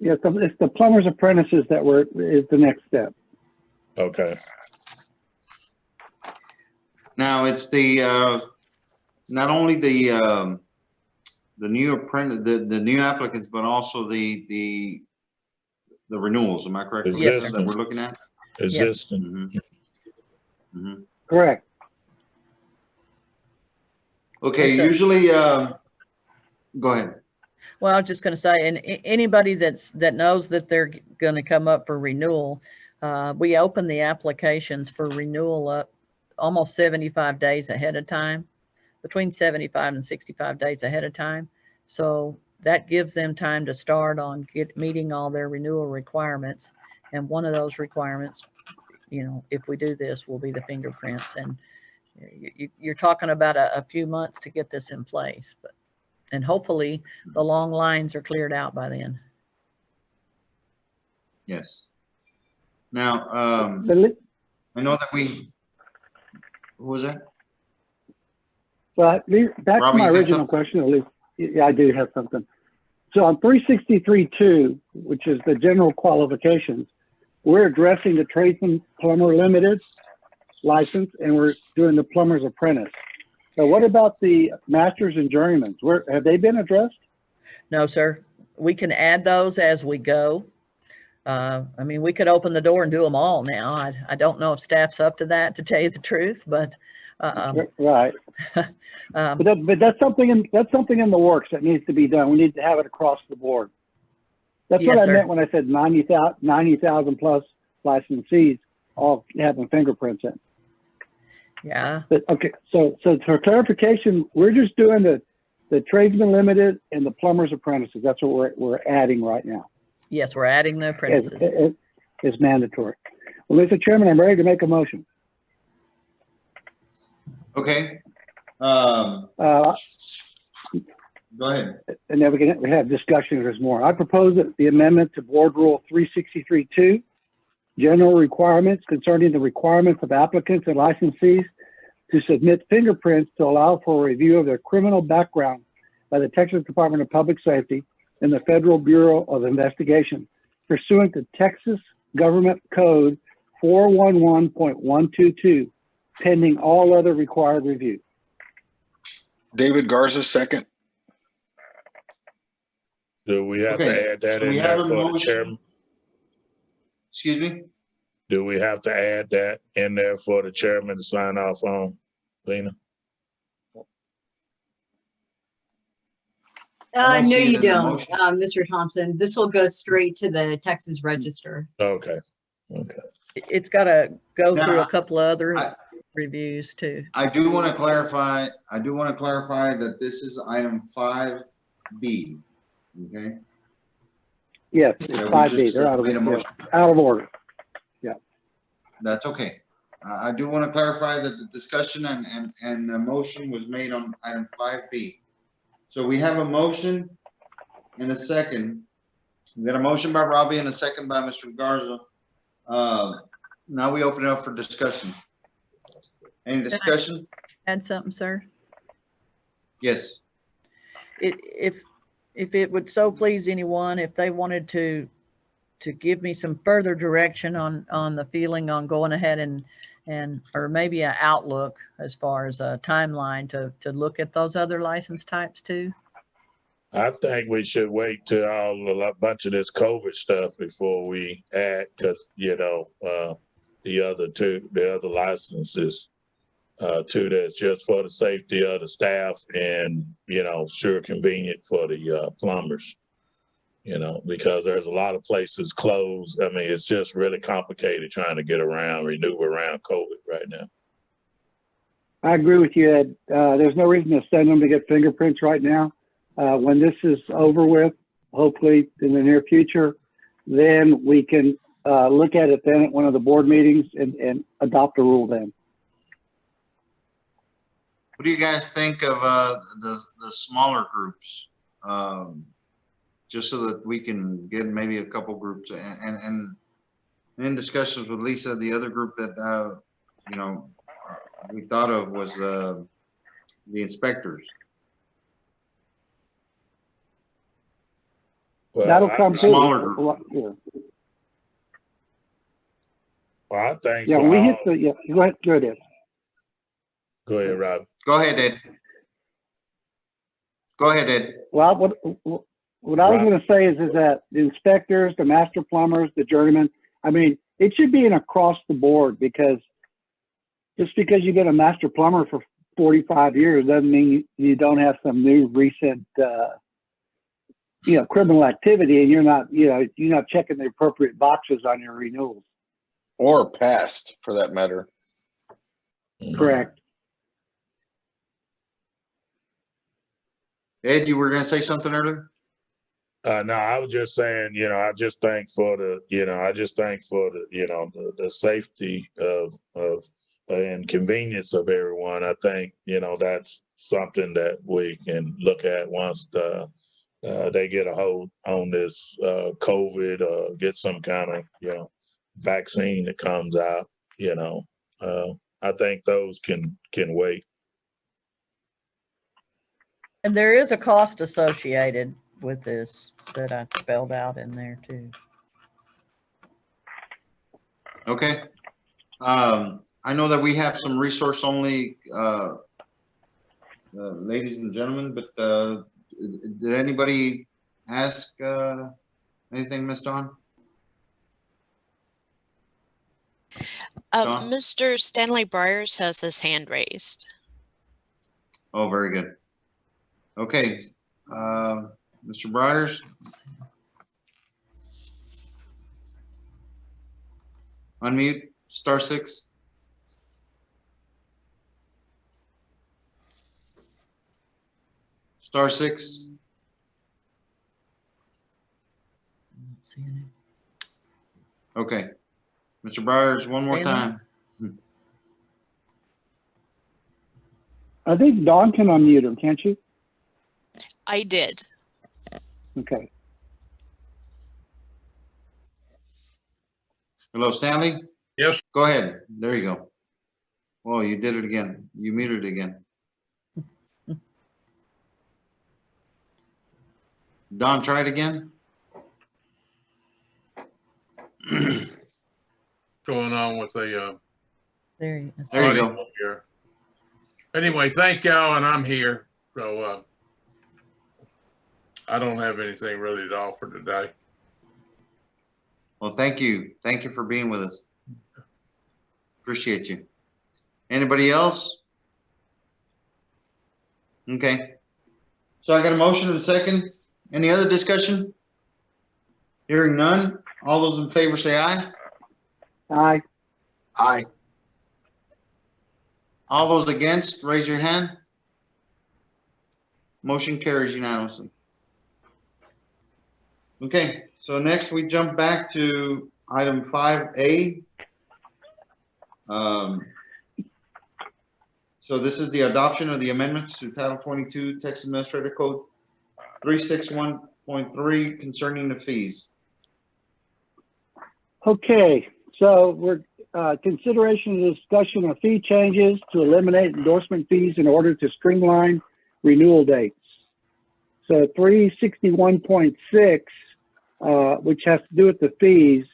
Yeah, it's the plumber's apprentices is the next step. Okay. Now it's the not only the new apprentice, the new applicants, but also the renewals. Am I correct? Yes, that we're looking at. Existing. Mm-hmm. Mm-hmm. Correct. Okay. Usually, go ahead. Well, I was just going to say, and anybody that knows that they're going to come up for renewal, we open the applications for renewal up almost 75 days ahead of time, between 75 and 65 days ahead of time. So that gives them time to start on meeting all their renewal requirements. And one of those requirements, if we do this, will be the fingerprints. And you're talking about a few months to get this in place, and hopefully the long lines are cleared out by then. Yes. Now, I know that who was that? Well, back Robbie, to my original question, at least. Yeah, I do have something. So on 363.2, which is the general qualifications, we're addressing the tradesman plumber limited license, and we're doing the plumber's apprentice. So what about the masters and journeymen? Where have they been addressed? No, sir. We can add those as we go. I mean, we could open the door and do them all now. I don't know if staff's up to that, to tell you the truth, but right. But that's something in the works that needs to be done. We need to have it across the board. That's Yes, what I sir. meant when I said 90,000 plus licensees all having fingerprints in. Yeah. But okay, so for clarification, we're just doing the tradesman limited and the plumber's apprentices. That's what we're adding right now. Yes, we're adding the apprentices. It's mandatory. Well, Mr. Chairman, I'm ready to make a motion. Okay. Go ahead. And then we have discussion if there's more. I propose that the amendment to Board Rule 363.2, general requirements concerning the requirements of applicants and licensees to submit fingerprints to allow for a review of their criminal background by the Texas Department of Public Safety and the Federal Bureau of Investigation pursuant to Texas Government Code 411.122, pending all other required review. David Garza, second. Do we have Okay, to add that so in we there have a for the motion. chairman? Excuse me? Do we have to add that in there for the chairman to sign off on, Lena? I don't No, see it you in the don't, motion. Mr. Thompson. This will go straight to the Texas Register. Okay, okay. It's got to go Now, through a couple of other reviews too. I do want to clarify that this is item 5B, okay? Yes, it's Yeah, we 5B. just They're out made a motion. of order. Yeah. That's okay. I do want to clarify that the discussion and the motion was made on item 5B. So we have a motion and a second. We got a motion by Robbie and a second by Mr. Garza. Now we open it up for discussion. Any discussion? Add something, sir? Yes. If it would so please anyone, if they wanted to give me some further direction on the feeling on going ahead and or maybe an outlook as far as a timeline to look at those other license types too. I think we should wait till a bunch of this COVID stuff before we add, because the other licenses to that's just for the safety of the staff and sure convenient for the plumbers. Because there's a lot of places closed. I mean, it's just really complicated trying to renew around COVID right now. I agree with you, Ed. There's no reason to send them to get fingerprints right now. When this is over with, hopefully in the near future, then we can look at it then at one of the board meetings and adopt a rule then. What do you guys think of the smaller groups? Just so that we can get maybe a couple groups and in discussions with Lisa, the other group that we thought of was the inspectors. Well, That'll come too. Smaller group. Yeah. Well, I think Yeah, for we all, hit the, yeah, go ahead, go ahead. go ahead, Rob. Go ahead, Ed. Go ahead, Ed. Well, what I was going to say is that the inspectors, the master plumbers, the journeymen, I mean, it should be an across the board, because just because you've been a master plumber for 45 years doesn't mean you don't have some new recent, criminal activity, and you're not checking the appropriate boxes on your renewals. Or past, for that matter. Correct. Ed, you were going to say something earlier? No, I was just saying, I just think for the safety of and convenience of everyone, I think, that's something that we can look at once they get a hold on this COVID or get some kind of, vaccine that comes out, I think those can wait. And there is a cost associated with this that I spelled out in there too. Okay. I know that we have some resource only, ladies and gentlemen, but did anybody ask anything, Ms. Dawn? Dawn? Mr. Stanley Briers has his hand raised. Oh, very good. Okay, Mr. Briers? Unmute, *6. *6. Okay. Mr. Briers, one more time. I think Dawn can unmute him, can't you? I did. Okay. Hello, Stanley? Yes. Go ahead. There you go. Oh, you did it again. You muted it again. Don, try it again. Going on with a There you go. Here. Anyway, thank y'all, and I'm here. So I don't have anything really to offer today. Well, thank you. Thank you for being with us. Appreciate you. Anybody else? Okay. So I got a motion and a second. Any other discussion? Hearing none. All those in favor say aye. Aye. Aye. All those against, raise your hand. Motion carries unanimously. Okay, so next we jump back to item 5A. So this is the adoption of the amendments to Title 22 Texas Administrative Code 361.3 concerning the fees. Okay, so we're consideration and discussion of fee changes to eliminate endorsement fees in order to streamline renewal dates. So 361.6, which has to do with the fees,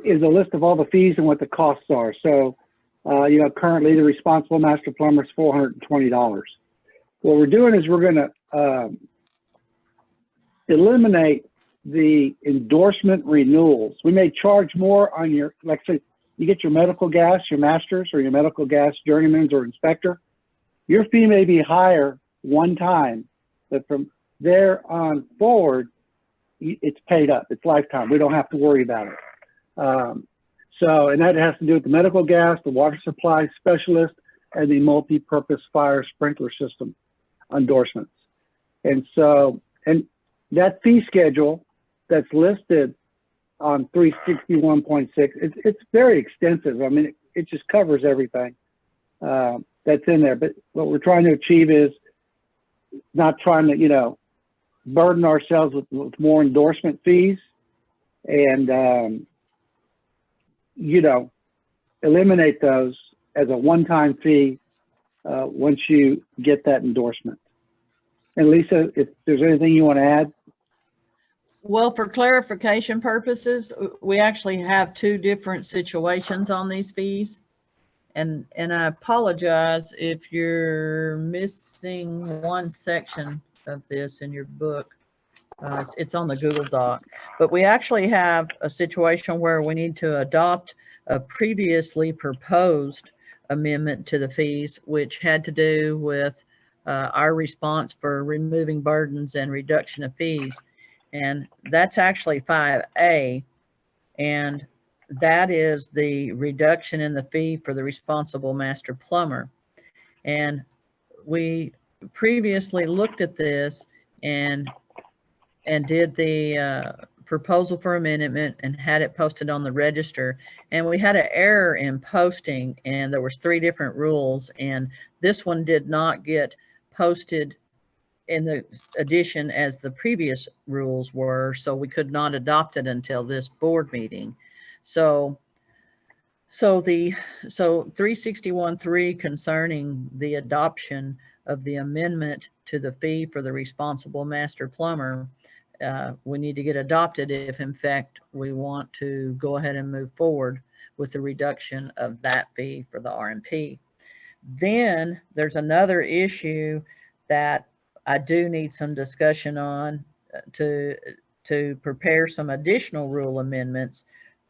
is a list of all the fees and what the costs are. So, currently the responsible master plumber is $420. What we're doing is we're going to eliminate the endorsement renewals. We may charge more on your, like say, you get your medical gas, your masters, or your medical gas journeyman's or inspector. Your fee may be higher one time, but from there on forward, it's paid up. It's lifetime. We don't have to worry about it. And that has to do with the medical gas, the water supply specialist, and the multi-purpose fire sprinkler system endorsements. And that fee schedule that's listed on 361.6, it's very extensive. I mean, it just covers everything that's in there. But what we're trying to achieve is not trying to, burden ourselves with more endorsement fees and, eliminate those as a one-time fee once you get that endorsement. And Lisa, if there's anything you want to add? Well, for clarification purposes, we actually have two different situations on these fees. And I apologize if you're missing one section of this in your book. It's on the Google Doc. But we actually have a situation where we need to adopt a previously proposed amendment to the fees, which had to do with our response for removing burdens and reduction of fees. And that's actually 5A. And that is the reduction in the fee for the responsible master plumber. And we previously looked at this and did the proposal for amendment and had it posted on the register. And we had an error in posting, and there was 3 different rules. And this one did not get posted in the edition as the previous rules were, so we could not adopt it until this board meeting. So 361.3 concerning the adoption of the amendment to the fee for the responsible master plumber, we need to get adopted if in fact we want to go ahead and move forward with the reduction of that fee for the RMP. Then there's another issue that I do need some discussion on to prepare some additional rule amendments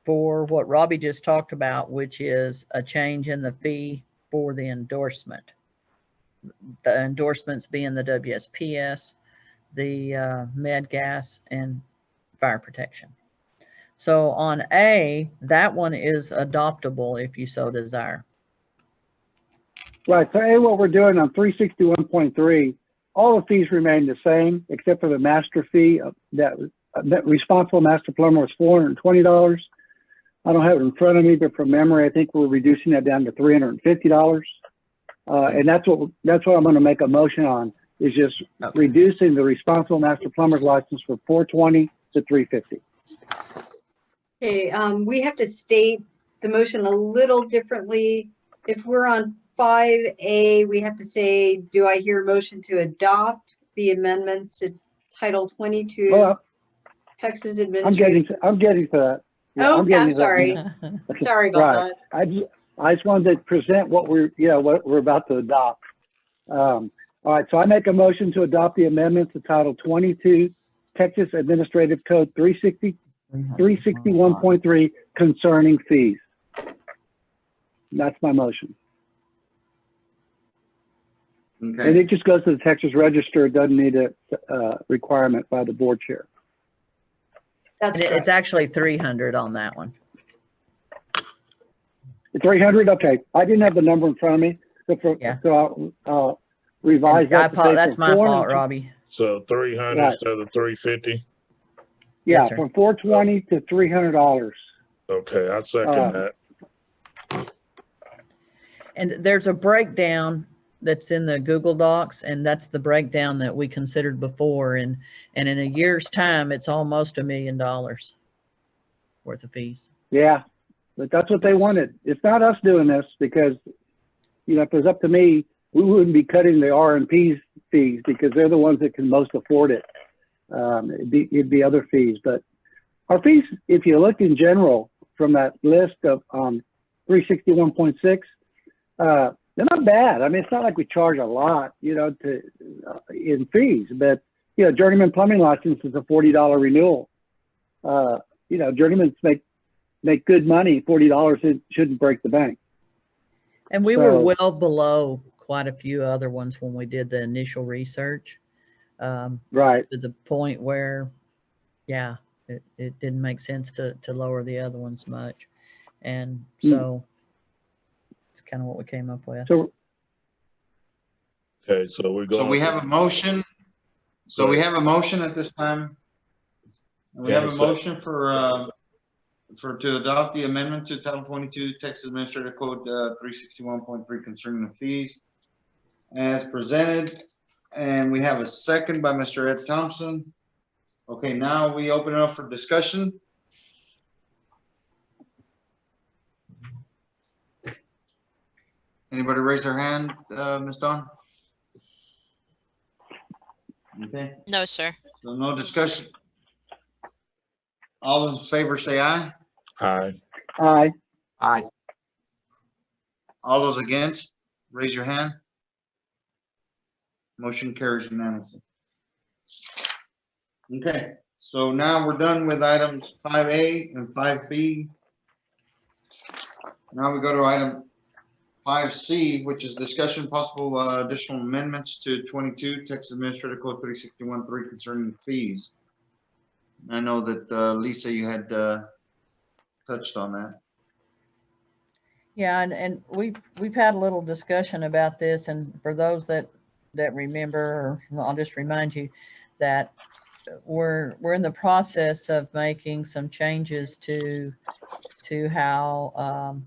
for what Robbie just talked about, which is a change in the fee for the endorsement. The endorsements being the WSPS, the med gas, and fire protection. So on A, that one is adoptable if you so desire. Right. So A, what we're doing on 361.3, all the fees remain the same except for the master fee. That responsible master plumber was $420. I don't have it in front of me, but from memory, I think we're reducing that down to $350. And that's what I'm going to make a motion on, is just reducing the responsible master plumber's license from $420 to $350. Okay, we have to state the motion a little differently. If we're on 5A, we have to say, do I hear a motion to adopt the amendments to Title 22, Well, Texas Administrative? I'm getting to that. Yeah, Oh, I'm to sorry. that. Sorry about Right. that. I just wanted to present what we're about to adopt. All right, so I make a motion to adopt the amendments to Title 22, Texas Administrative Code 361.3 concerning fees. That's my motion. Okay. And it just goes to the Texas Register. It doesn't need a requirement by the board chair. That's It's actually 300 on that one. 300? Okay. I didn't have the number in front of me. So I'll revise that. That's my fault, Robbie. So 300 Right. instead of 350? Yeah, Yes, sir. from $420 to $300. Okay, I second that. And there's a breakdown that's in the Google Docs, and that's the breakdown that we considered before. And in a year's time, it's almost $1 million worth of fees. Yeah, but that's what they wanted. It's not us doing this because, if it was up to me, we wouldn't be cutting the R&P fees because they're the ones that can most afford it. It'd be other fees, but our fees, if you look in general from that list of 361.6, they're not bad. I mean, it's not like we charge a lot, in fees, but, journeyman plumbing license is a $40 renewal. Journeymen make good money. $40, it shouldn't break the bank. And we were well below quite a few other ones when we did the initial research. Right. To the point where, it didn't make sense to lower the other ones much. And so it's kind of what we came up with. Okay, so we're going. So we have a motion. So we have a motion at this time. And we have a motion to adopt the amendment to Title 22 Texas Administrative Code 361.3 concerning the fees as presented. And we have a second by Mr. Ed Thompson. Okay, now we open it up for discussion. Anybody raise their hand, Ms. Dawn? Okay. No, sir. So no discussion. All those in favor say aye. Aye. Aye. Aye. All those against, raise your hand. Motion carries unanimously. Okay, so now we're done with items 5A and 5B. Now we go to item 5C, which is discussion possible additional amendments to 22 Texas Administrative Code 361.3 concerning fees. I know that Lisa, you had touched on that. Yeah, and we've had a little discussion about this, and for those that remember, I'll just remind you that we're in the process of making some changes to how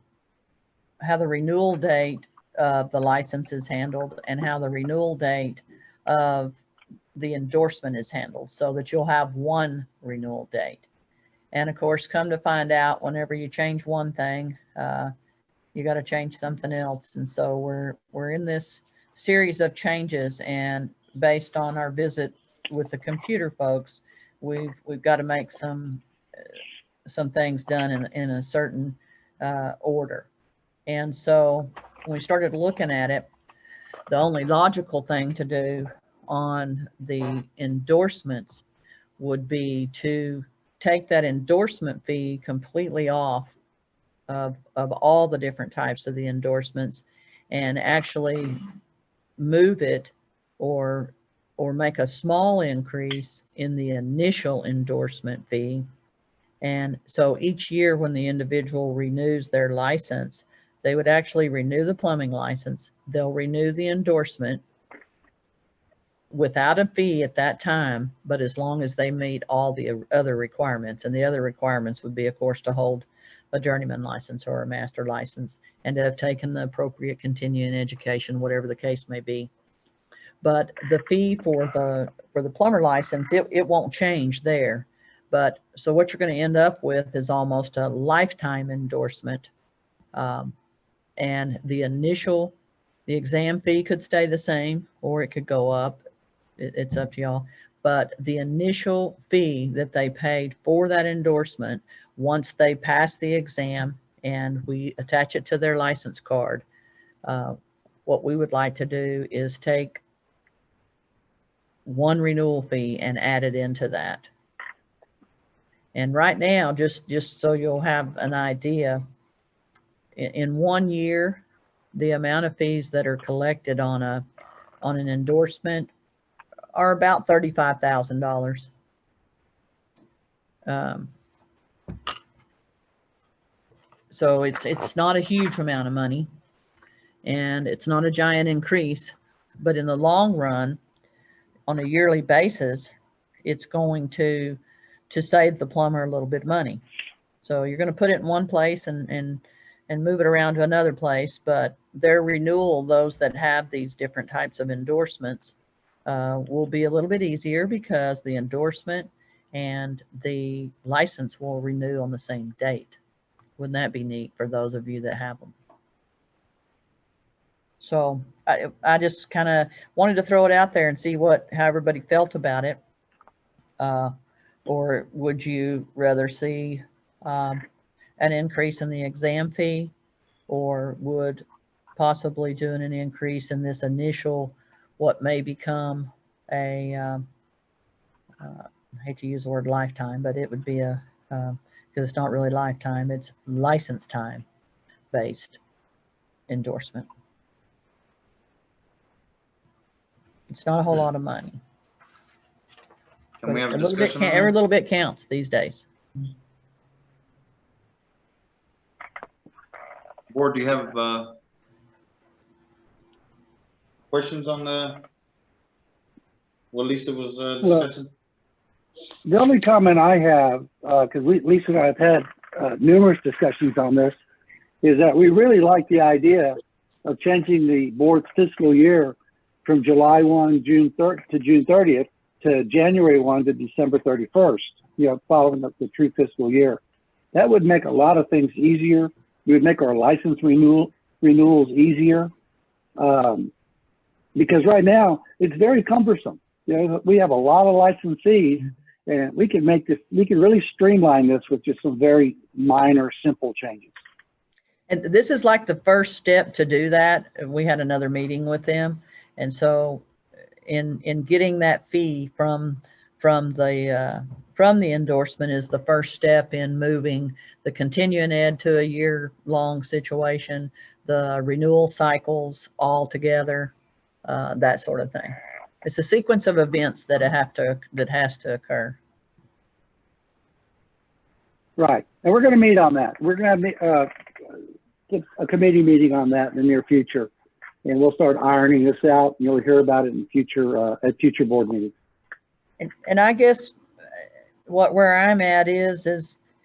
the renewal date of the license is handled and how the renewal date of the endorsement is handled, so that you'll have one renewal date. And of course, come to find out, whenever you change one thing, you got to change something else. And so we're in this series of changes, and based on our visit with the computer folks, we've got to make some things done in a certain order. And so when we started looking at it, the only logical thing to do on the endorsements would be to take that endorsement fee completely off of all the different types of the endorsements, and actually move it or make a small increase in the initial endorsement fee. And so each year when the individual renews their license, they would actually renew the plumbing license. They'll renew the endorsement without a fee at that time, but as long as they meet all the other requirements. And the other requirements would be, of course, to hold a journeyman license or a master license, and to have taken the appropriate continuing education, whatever the case may be. But the fee for the plumber license, it won't change there. But so what you're going to end up with is almost a lifetime endorsement. And the exam fee could stay the same, or it could go up. It's up to y'all. But the initial fee that they paid for that endorsement, once they pass the exam and we attach it to their license card, what we would like to do is take one renewal fee and add it into that. And right now, just so you'll have an idea, in 1 year, the amount of fees that are collected on an endorsement are about $35,000. So it's not a huge amount of money, and it's not a giant increase, but in the long run, on a yearly basis, it's going to save the plumber a little bit of money. So you're going to put it in one place and move it around to another place, but their renewal, those that have these different types of endorsements, will be a little bit easier because the endorsement and the license will renew on the same date. Wouldn't that be neat for those of you that have them? So I just kind of wanted to throw it out there and see how everybody felt about it. Or would you rather see an increase in the exam fee, or would possibly doing an increase in this initial, what may become a, I hate to use the word lifetime, but it would be because it's not really lifetime, it's license time based endorsement. It's not a whole lot of money. Can we have a little bit discussion on every that? little bit counts these days. Board, do you have questions on what Lisa was discussing? The only comment I have, because Lisa and I have had numerous discussions on this, is that we really like the idea of changing the board's fiscal year from July 1, June 3rd to June 30th to January 1 to December 31st, following up the true fiscal year. That would make a lot of things easier. We would make our license renewals easier, because right now it's very cumbersome. We have a lot of licensees, and we can really streamline this with just some very minor, simple changes. And this is like the first step to do that. We had another meeting with them. And so in getting that fee from the endorsement is the first step in moving the continuing ed to a year-long situation, the renewal cycles all together, that sort of thing. It's a sequence of events that has to occur. Right, and we're going to meet on that. We're going to have a committee meeting on that in the near future, and we'll start ironing this out. And you'll hear about it in future at future board meetings. And I guess where I'm at is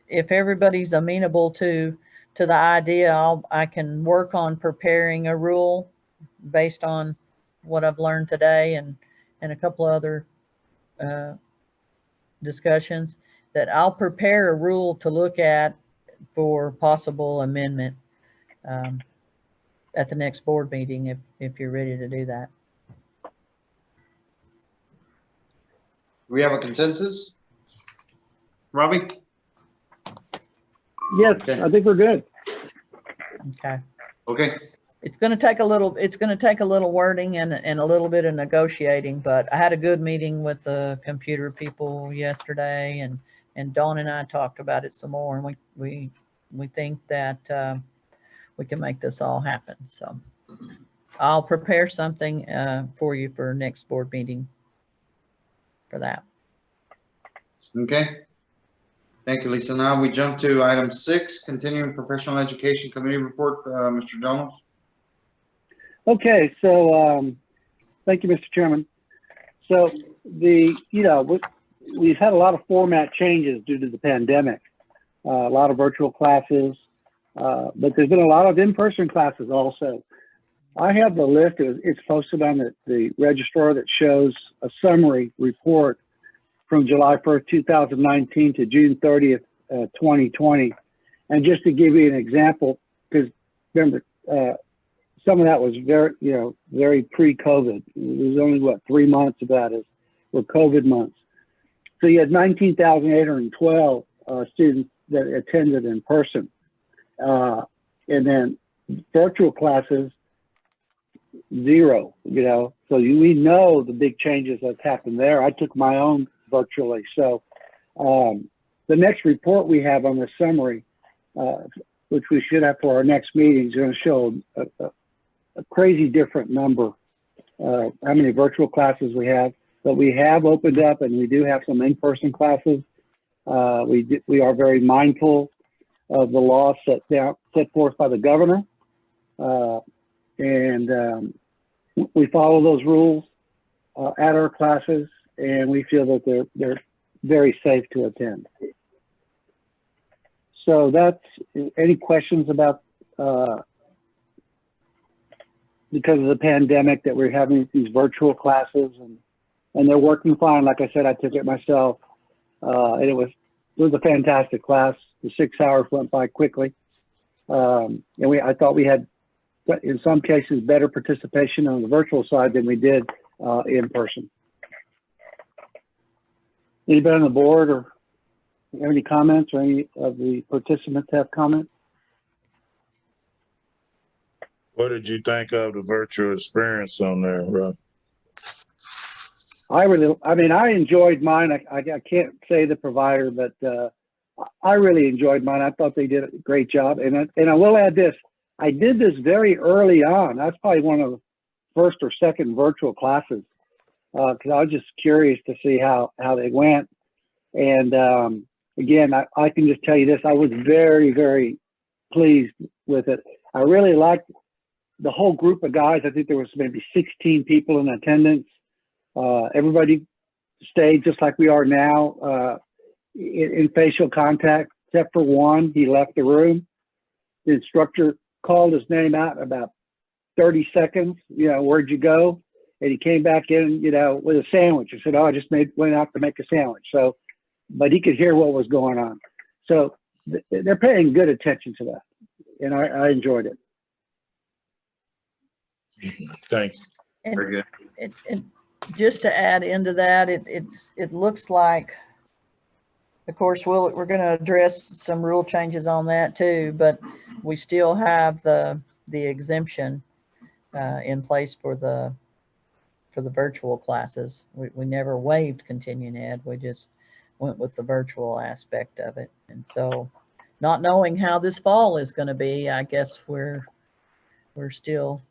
if everybody's amenable to the idea, I can work on preparing a rule based on what I've learned today and a couple of other discussions, that I'll prepare a rule to look at for possible amendment. at the next board meeting if you're ready to do that. We have a consensus? Robbie? Yes, Okay. I think we're good. Okay. Okay. It's going to take a little wording and a little bit of negotiating, but I had a good meeting with the computer people yesterday, and Dawn and I talked about it some more, and we think that we can make this all happen. So I'll prepare something for you for next board meeting for that. Okay. Thank you, Lisa. Now we jump to item 6, continuing professional education committee report. Mr. Jones. Okay, so thank you, Mr. Chairman. So we've had a lot of format changes due to the pandemic, a lot of virtual classes, but there's been a lot of in-person classes also. I have the list. It's posted on the registrar that shows a summary report from July 1st, 2019 to June 30th, 2020. And just to give you an example, because remember, some of that was very pre-COVID. It was only 3 months of that were COVID months. So you had 19,812 students that attended in person. And then virtual classes, 0, So we know the big changes that's happened there. I took my own virtually. So the next report we have on the summary, which we should have for our next meeting, is going to show a crazy different number, how many virtual classes we have, but we have opened up and we do have some in-person classes. We are very mindful of the law set forth by the governor, and we follow those rules at our classes, and we feel that they're very safe to attend. So that's, any questions about because of the pandemic that we're having these virtual classes, and they're working fine. Like I said, I took it myself, and it was a fantastic class. The 6 hours went by quickly, and I thought we had, in some cases, better participation on the virtual side than we did in person. Anybody on the board or have any comments, or any of the participants have comments? What did you think of the virtual experience on there, Rob? I enjoyed mine. I can't say the provider, but I really enjoyed mine. I thought they did a great job. And I will add this. I did this very early on. That's probably one of the first or second virtual classes, because I was just curious to see how they went. And again, I can just tell you this. I was very, very pleased with it. I really liked the whole group of guys. I think there was maybe 16 people in attendance. Everybody stayed just like we are now in facial contact, except for one. He left the room. The instructor called his name out in about 30 seconds. Where'd you go? And he came back in, with a sandwich. I said, oh, I just went out to make a sandwich. So, but he could hear what was going on. So they're paying good attention to that, and I enjoyed it. Thanks. Very good. And just to add into that, it looks like, of course, we're going to address some rule changes on that too, but we still have the exemption in place for the virtual classes. We never waived continuing ed. We just went with the virtual aspect of it. And so, not knowing how this fall is going to be, I guess we're still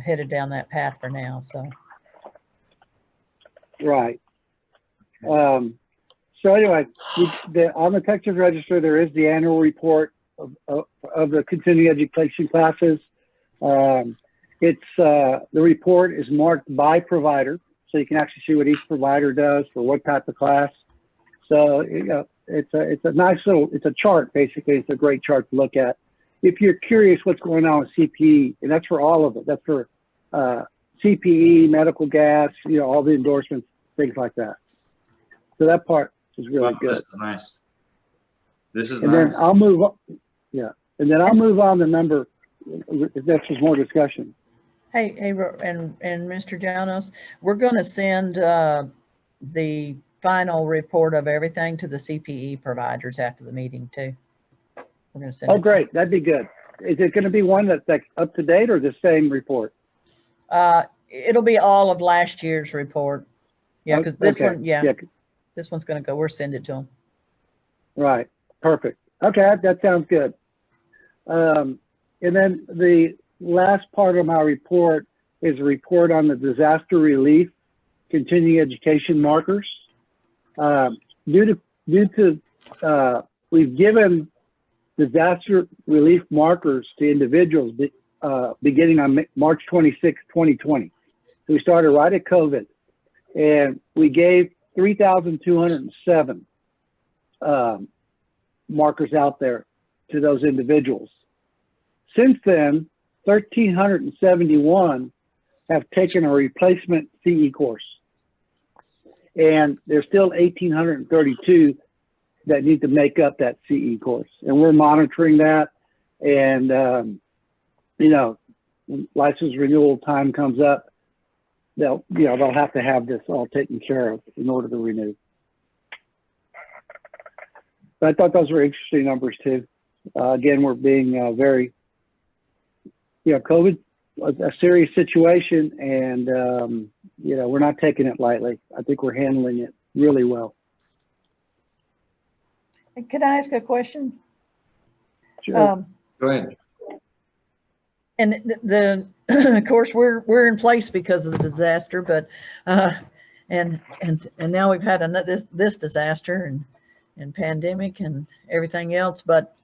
headed down that path for now. So. Right. So anyway, on the Texas Register, there is the annual report of the continuing education classes. The report is marked by provider, so you can actually see what each provider does for what type of class. So it's a nice it's a chart basically. It's a great chart to look at. If you're curious what's going on with CPE, and that's for all of it. That's for CPE, medical gas, all the endorsements, things like that. So that part is really good. This is nice. This is and nice. Then I'll move on. Yeah, and then I'll move on to number this was more discussion. Hey, and Mr. Janos, we're going to send the final report of everything to the CPE providers after the meeting too. We're going to send. Oh, great. That'd be good. Is it going to be one that's like up to date or the same report? It'll be all of last year's report. Yeah, because this Okay. one, this one's going to go. We'll send it to them. Right. Perfect. Okay, that sounds good. And then the last part of my report is a report on the disaster relief continuing education markers. Due to we've given disaster relief markers to individuals beginning on March 26, 2020. So we started right at COVID, and we gave 3,207 markers out there to those individuals. Since then, 1,371 have taken a replacement CE course. And there's still 1,832 that need to make up that CE course. And we're monitoring that. And, you know, when license renewal time comes up, they'll have to have this all taken care of in order to renew. But I thought those were interesting numbers too. Again, we're being very, COVID, a serious situation, and we're not taking it lightly. I think we're handling it really well. Could I ask a question? Sure. Go ahead. And of course, we're in place because of the disaster, but and now we've had this disaster and pandemic and everything else, but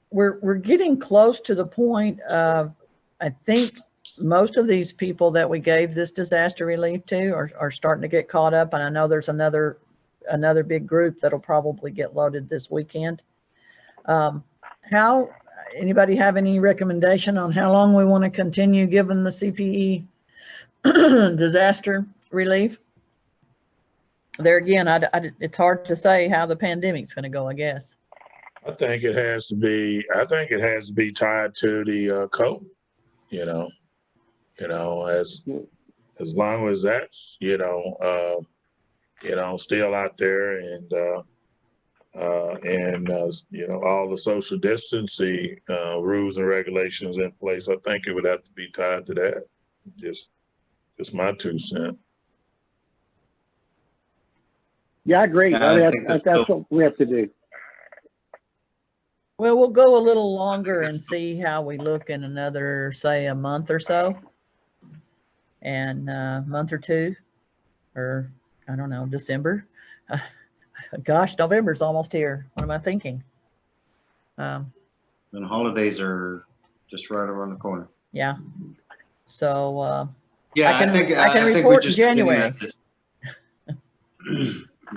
we're getting close to the point of, I think most of these people that we gave this disaster relief to are starting to get caught up, and I know there's another big group that'll probably get loaded this weekend. Anybody have any recommendation on how long we want to continue giving the CPE disaster relief? There again, it's hard to say how the pandemic's going to go, I guess. I think it has to be tied to the code, as long as that's, still out there and all the social distancing rules and regulations in place, I think it would have to be tied to that. Just my 2 cents. Yeah, I agree. That's what we have to do. Well, we'll go a little longer and see how we look in another, say, a month or so, and a month or two, or I don't know, December. Gosh, November's almost here. What am I thinking? And holidays are just right around the corner. Yeah. So yeah, I can report in January.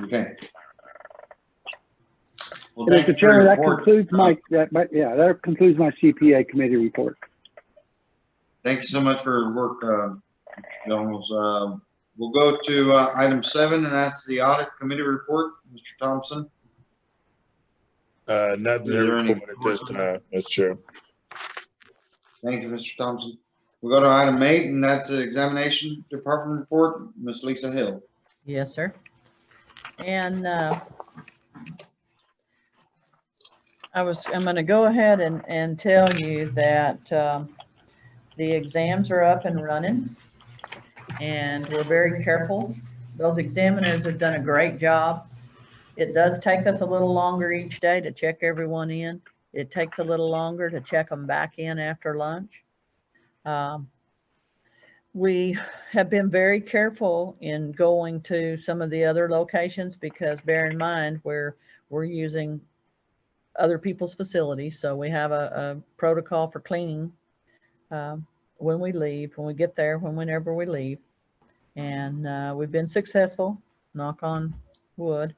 Okay. Well, Mr. Chairman, that concludes that concludes my CPA committee report. Thank you so much for your work, Jones. We'll go to item 7, and that's the audit committee report. Mr. Thompson. Nothing to report at this time, Mr. Chair. Thank you, Mr. Thompson. We'll go to item 8, and that's the examination department report. Ms. Lisa Hill. Yes, sir. And I'm going to go ahead and tell you that the exams are up and running, and we're very careful. Those examiners have done a great job. It does take us a little longer each day to check everyone in. It takes a little longer to check them back in after lunch. We have been very careful in going to some of the other locations because bear in mind we're using other people's facilities. So we have a protocol for cleaning when we leave, when we get there, whenever we leave. And we've been successful, knock on wood.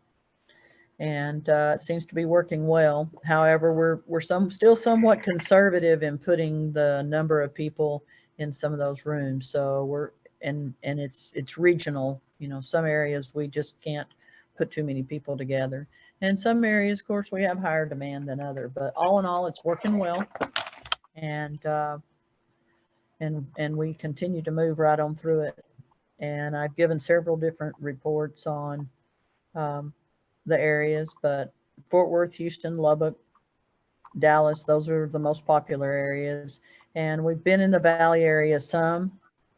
And it seems to be working well. However, we're still somewhat conservative in putting the number of people in some of those rooms. So and it's regional. Some areas we just can't put too many people together. And some areas, of course, we have higher demand than other. But all in all, it's working well. and we continue to move right on through it. And I've given several different reports on the areas, but Fort Worth, Houston, Lubbock, Dallas, those are the most popular areas. And we've been in the Valley area some,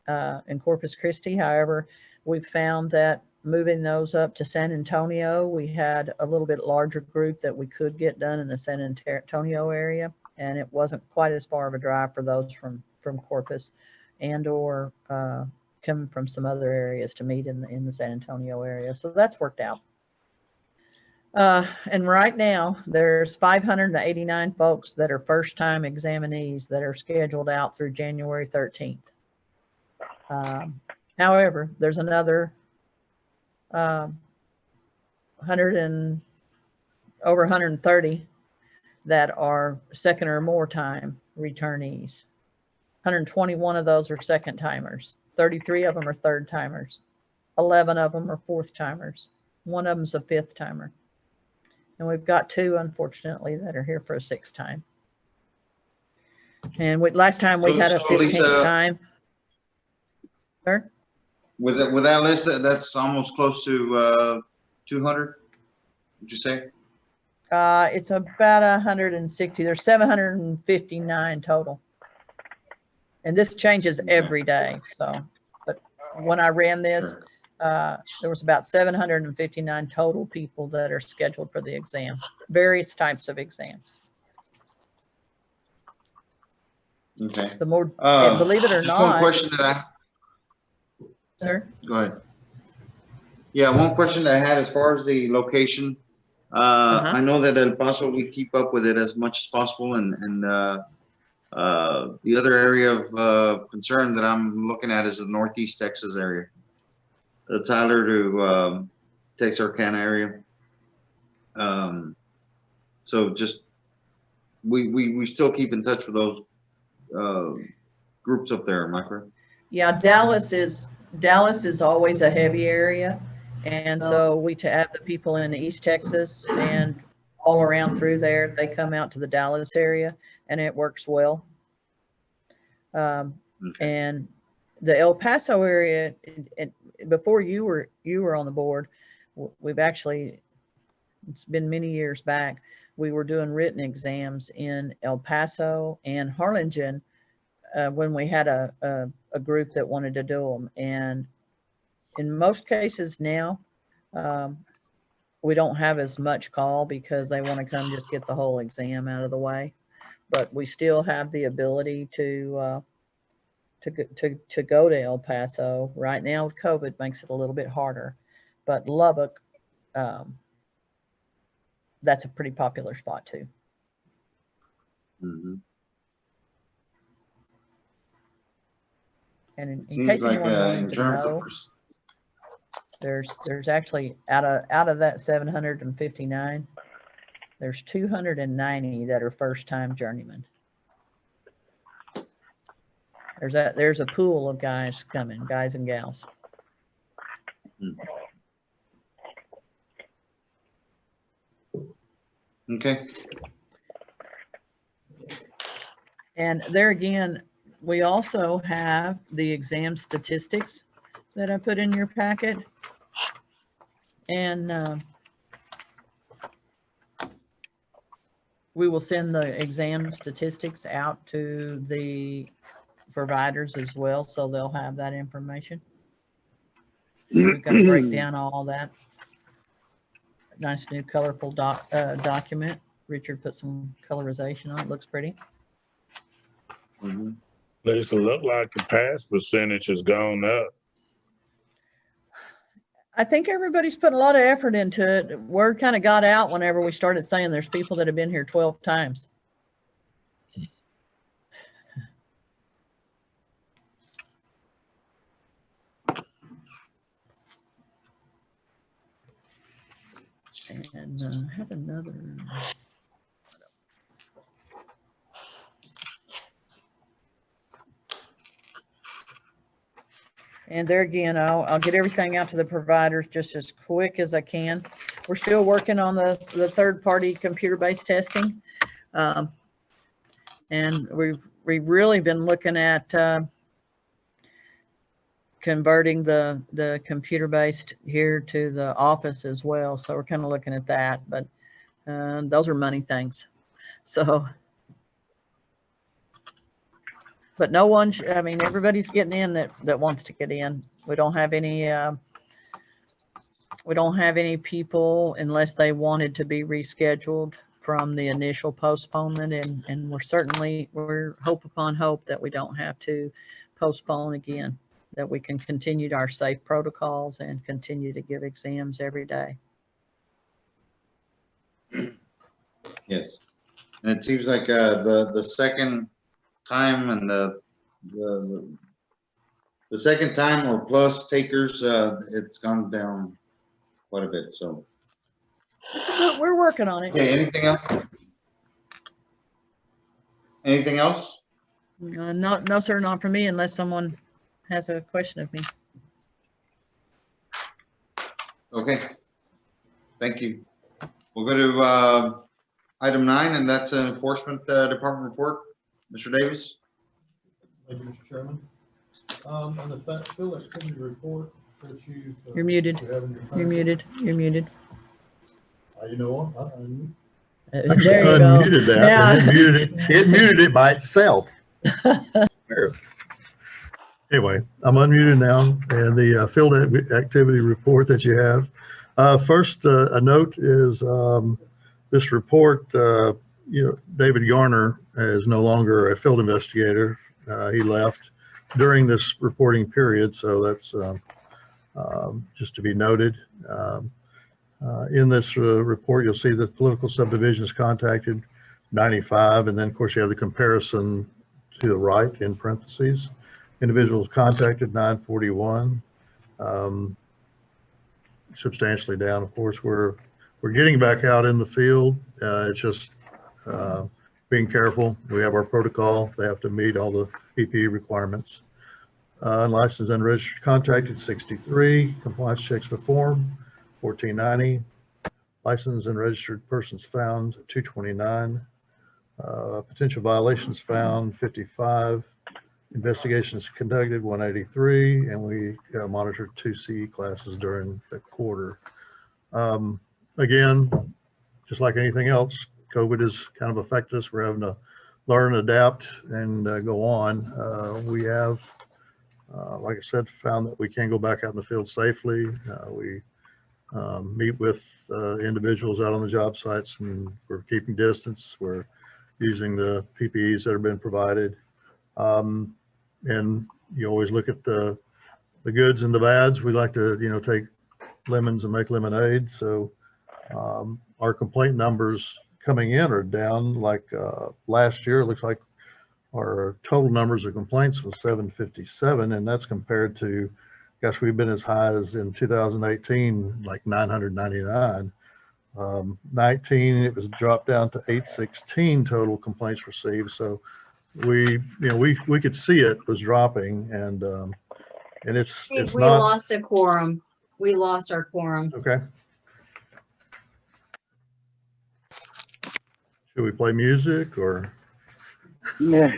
in Corpus Christi. However, we've found that moving those up to San Antonio, we had a little bit larger group that we could get done in the San Antonio area. And it wasn't quite as far of a drive for those from Corpus and or coming from some other areas to meet in the San Antonio area. So that's worked out. And right now there's 589 folks that are first-time examinees that are scheduled out through January 13th. However, there's another over 130 that are second or more time returnees. 121 of those are second timers. 33 of them are third timers. 11 of them are fourth timers. One of them's a fifth timer. And we've got 2, unfortunately, that are here for a 6th time. And last time we had a 15th time. Sir? With that list, that's almost close to 200, would you say? It's about 160. There's 759 total. And this changes every day. So, but when I ran this, there was about 759 total people that are scheduled for the exam, various types of exams. Okay. The more, and believe it or just not. One question that Sir? Go ahead. Yeah, one question that I had as far as the location. I know that El Paso, we keep up with it as much as possible, and the other area of concern that I'm looking at is the Northeast Texas area, the Tyler to Texarkana area. So just we still keep in touch with those groups up there, am I correct? Yeah, Dallas is always a heavy area. And so we have the people in East Texas and all around through there, they come out to the Dallas area and it works well. And the El Paso area, before you were on the board, we've actually, it's been many years back, we were doing written exams in El Paso and Harlingen when we had a group that wanted to do them. And in most cases now, we don't have as much call because they want to come just get the whole exam out of the way. But we still have the ability to go to El Paso. Right now with COVID makes it a little bit harder. But Lubbock, that's a pretty popular spot too. Mm-hmm. And in case anyone wanted to know, there's actually out of that 759, there's 290 that are first-time journeymen. There's a pool of guys coming, guys and gals. Okay. And there again, we also have the exam statistics that I put in your packet. And we will send the exam statistics out to the providers as well, so they'll have that information. We've got to break down all that. Nice new colorful document. Richard put some colorization on it. Looks pretty. Mm-hmm. Does it look like the pass percentage has gone up? I think everybody's put a lot of effort into it. Word kind of got out whenever we started saying there's people that have been here 12 times. And I have another. And there again, I'll get everything out to the providers just as quick as I can. We're still working on the third-party computer-based testing. And we've really been looking at converting the computer-based here to the office as well. So we're kind of looking at that, but those are money things. So, but no one, I mean, everybody's getting in that wants to get in. We don't have any people unless they wanted to be rescheduled from the initial postponement. And we're hope upon hope that we don't have to postpone again, that we can continue our safe protocols and continue to give exams every day. Yes. And it seems like the second time and the second time or plus takers, it's gone down quite a bit. So we're working on it. okay, anything else? Anything else? No, sir, not for me, unless someone has a question of me. Okay. Thank you. We'll go to item 9, and that's an enforcement department report. Mr. Davis. Thank you, Mr. Chairman. On the field activity report that you. You're muted. You're muted. You're muted. You know what? There Actually, you go. unmuted that. Yeah. And it muted it by itself. Anyway, I'm unmuted now, and the field activity report that you have. First, a note is this report. David Garner is no longer a field investigator. He left during this reporting period, so that's just to be noted. In this report, you'll see that political subdivisions contacted 95, and then of course you have the comparison to the right in parentheses. Individuals contacted 941, substantially down. Of course, we're getting back out in the field. It's just being careful. We have our protocol. They have to meet all the PPE requirements. Unlicensed and registered contacted 63, compliance checks performed 1490, licensed and registered persons found 229, potential violations found 55, investigations conducted 183, and we monitored 2 CE classes during the quarter. Again, just like anything else, COVID has kind of affected us. We're having to learn, adapt, and go on. We have, like I said, found that we can go back out in the field safely. We meet with individuals out on the job sites, and we're keeping distance. We're using the PPEs that have been provided. And you always look at the goods and the bads. We like to, take lemons and make lemonade. So our complaint numbers coming in are down. Like last year, it looks like our total numbers of complaints was 757, and that's compared to, gosh, we've been as high as in 2018, like 999. 19, it was dropped down to 816 total complaints received. So we could see it was dropping, and it's We not. lost a quorum. We lost our quorum. Okay. Should we play music or? Yeah.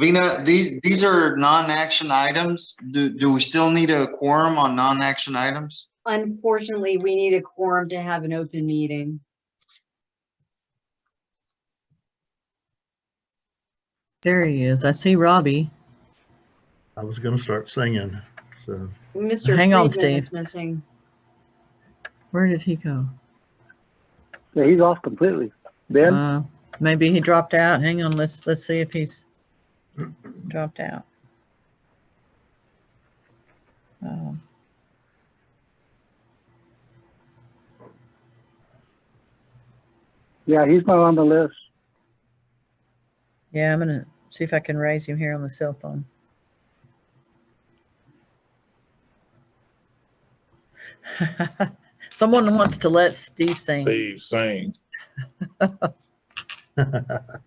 Vina, these are non-action items. Do we still need a quorum on non-action items? Unfortunately, we need a quorum to have an open meeting. There he is. I see Robbie. I was going to start singing. So Mr. Hang on, Friedman is Steve. missing. Where did he go? Yeah, he's off completely. Ben? Maybe he dropped out. Hang on. Let's see if he's dropped out. Yeah, he's not on the list. Yeah, I'm gonna see if I can raise him here on the cell phone. Someone wants to let Steve sing. Steve sing.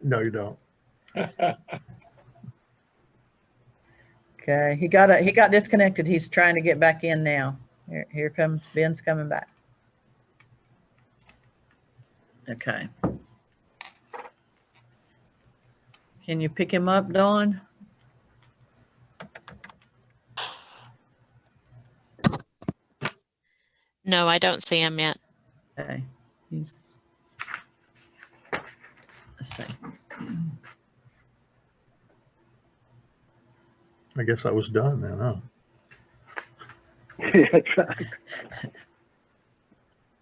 No, you don't. Okay, he got disconnected. He's trying to get back in now. Here comes Ben's coming back. Okay. Can you pick him up, Dawn? No, I don't see him yet. Okay. Let's see. I guess I was done then, huh? That's right.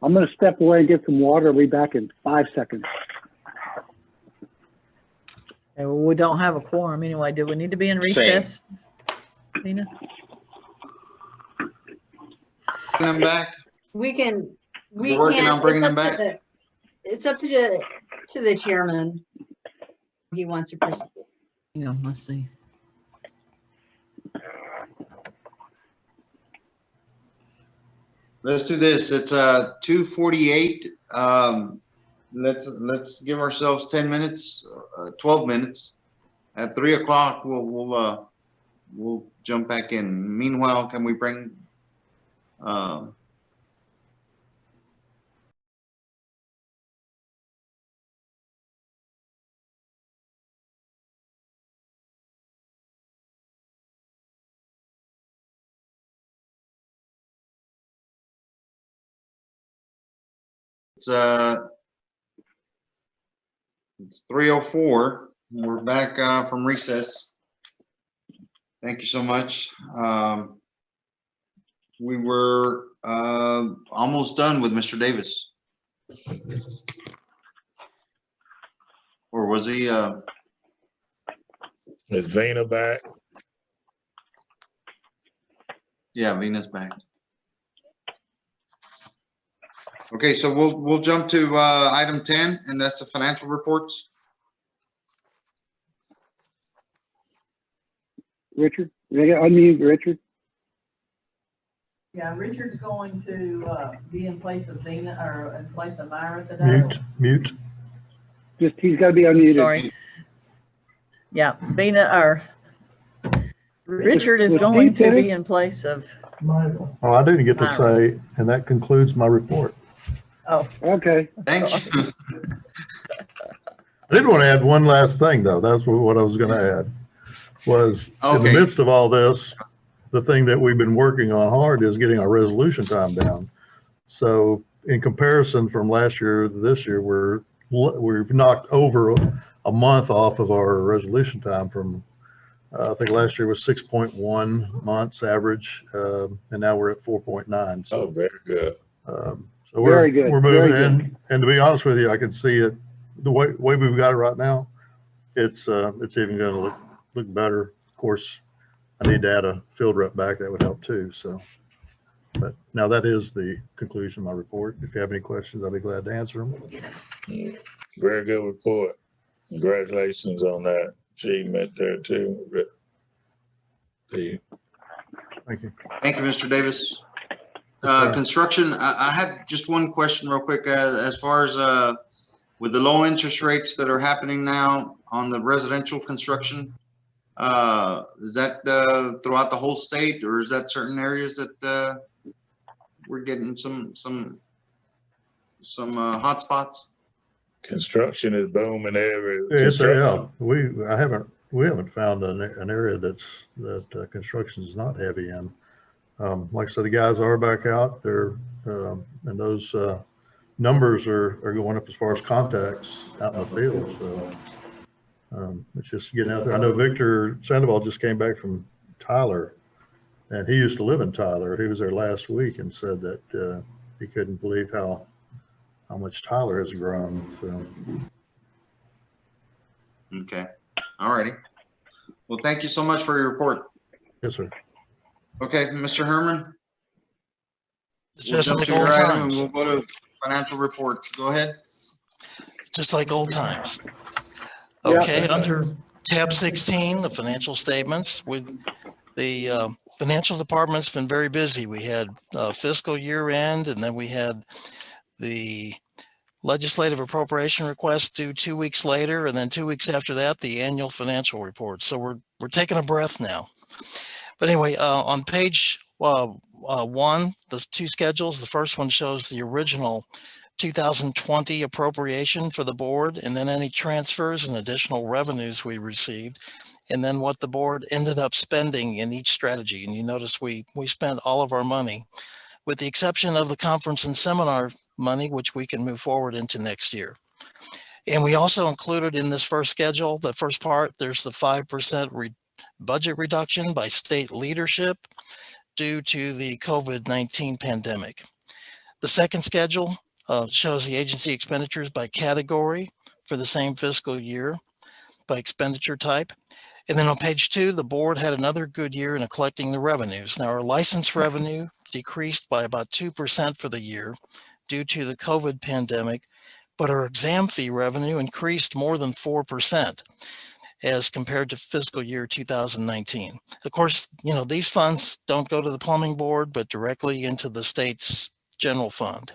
I'm going to step away and get some water. I'll be back in 5 seconds. Okay, well, we don't have a quorum anyway. Do we need to be in recess? Tina? Bring them back. We can, we We're working can. on bringing It's them up to back. It's up to the chairman. He wants to proceed. Hang on, let's see. Let's do this. It's 2:48. Let's give ourselves 10 minutes, 12 minutes. At 3 o'clock, we'll jump back in. Meanwhile, can we bring it's 3:04. We're back from recess. Thank you so much. We were almost done with Mr. Davis. Or was he? Is Vina back? Yeah, Vina's back. Okay, so we'll jump to item 10, and that's the financial reports. Richard, unmute Richard. Yeah, Richard's going to be in place of Dina or in place of Myra today. Mute. Just, he's got to be unmuted. Sorry. Yeah, Bina or Richard is Was going Steve to finished? be in place of. Oh, I didn't get to say, and that concludes my report. Oh, okay. Thank you. I did want to add one last thing, though. That's what I was going to add. Was in the Okay. midst of all this, the thing that we've been working on hard is getting our resolution time down. So in comparison from last year to this year, we've knocked over a month off of our resolution time from, I think last year was 6.1 months average, and now we're at 4.9. So, very good. So Very good. we're Very moving good. in, and to be honest with you, I can see it the way we've got it right now. It's even going to look better. Of course, I need to add a field rep back. That would help too. So, but now that is the conclusion of my report. If you have any questions, I'll be glad to answer them. Very good report. Congratulations on that achievement there too. Thank you. Thank you, Mr. Davis. sir. Construction, I had just one question real quick. As far as with the low interest rates that are happening now on the residential construction, is that throughout the whole state, or is that certain areas that we're getting some hot spots? Construction is booming everywhere. Yeah, we haven't found an area that construction is not heavy in. Like I said, the guys are back out there, and those numbers are going up as far as contacts out in the field. So it's just getting out there. I know Victor Sandoval just came back from Tyler, and he used to live in Tyler. He was there last week and said that he couldn't believe how much Tyler has grown. So. Okay. All righty. Well, thank you so much for your report. Yes, sir. Okay, Mr. Herman. Just jump like to your old item and times. we'll go to financial report. Go ahead. Just like old times. Okay, under tab 16, the financial statements, with the financial department's been very busy. We had fiscal year end, and then we had the legislative appropriation request due 2 weeks later, and then 2 weeks after that, the annual financial report. So we're taking a breath now. But anyway, on page one, the two schedules, the first one shows the original 2020 appropriation for the board, and then any transfers and additional revenues we received, and then what the board ended up spending in each strategy. And you notice we spent all of our money, with the exception of the conference and seminar money, which we can move forward into next year. And we also included in this first schedule, the first part, there's the 5% budget reduction by state leadership due to the COVID-19 pandemic. The second schedule shows the agency expenditures by category for the same fiscal year by expenditure type. And then on page 2, the board had another good year in collecting the revenues. Now, our license revenue decreased by about 2% for the year due to the COVID pandemic, but our exam fee revenue increased more than 4% as compared to fiscal year 2019. Of course, you know, these funds don't go to the plumbing board, but directly into the state's general fund.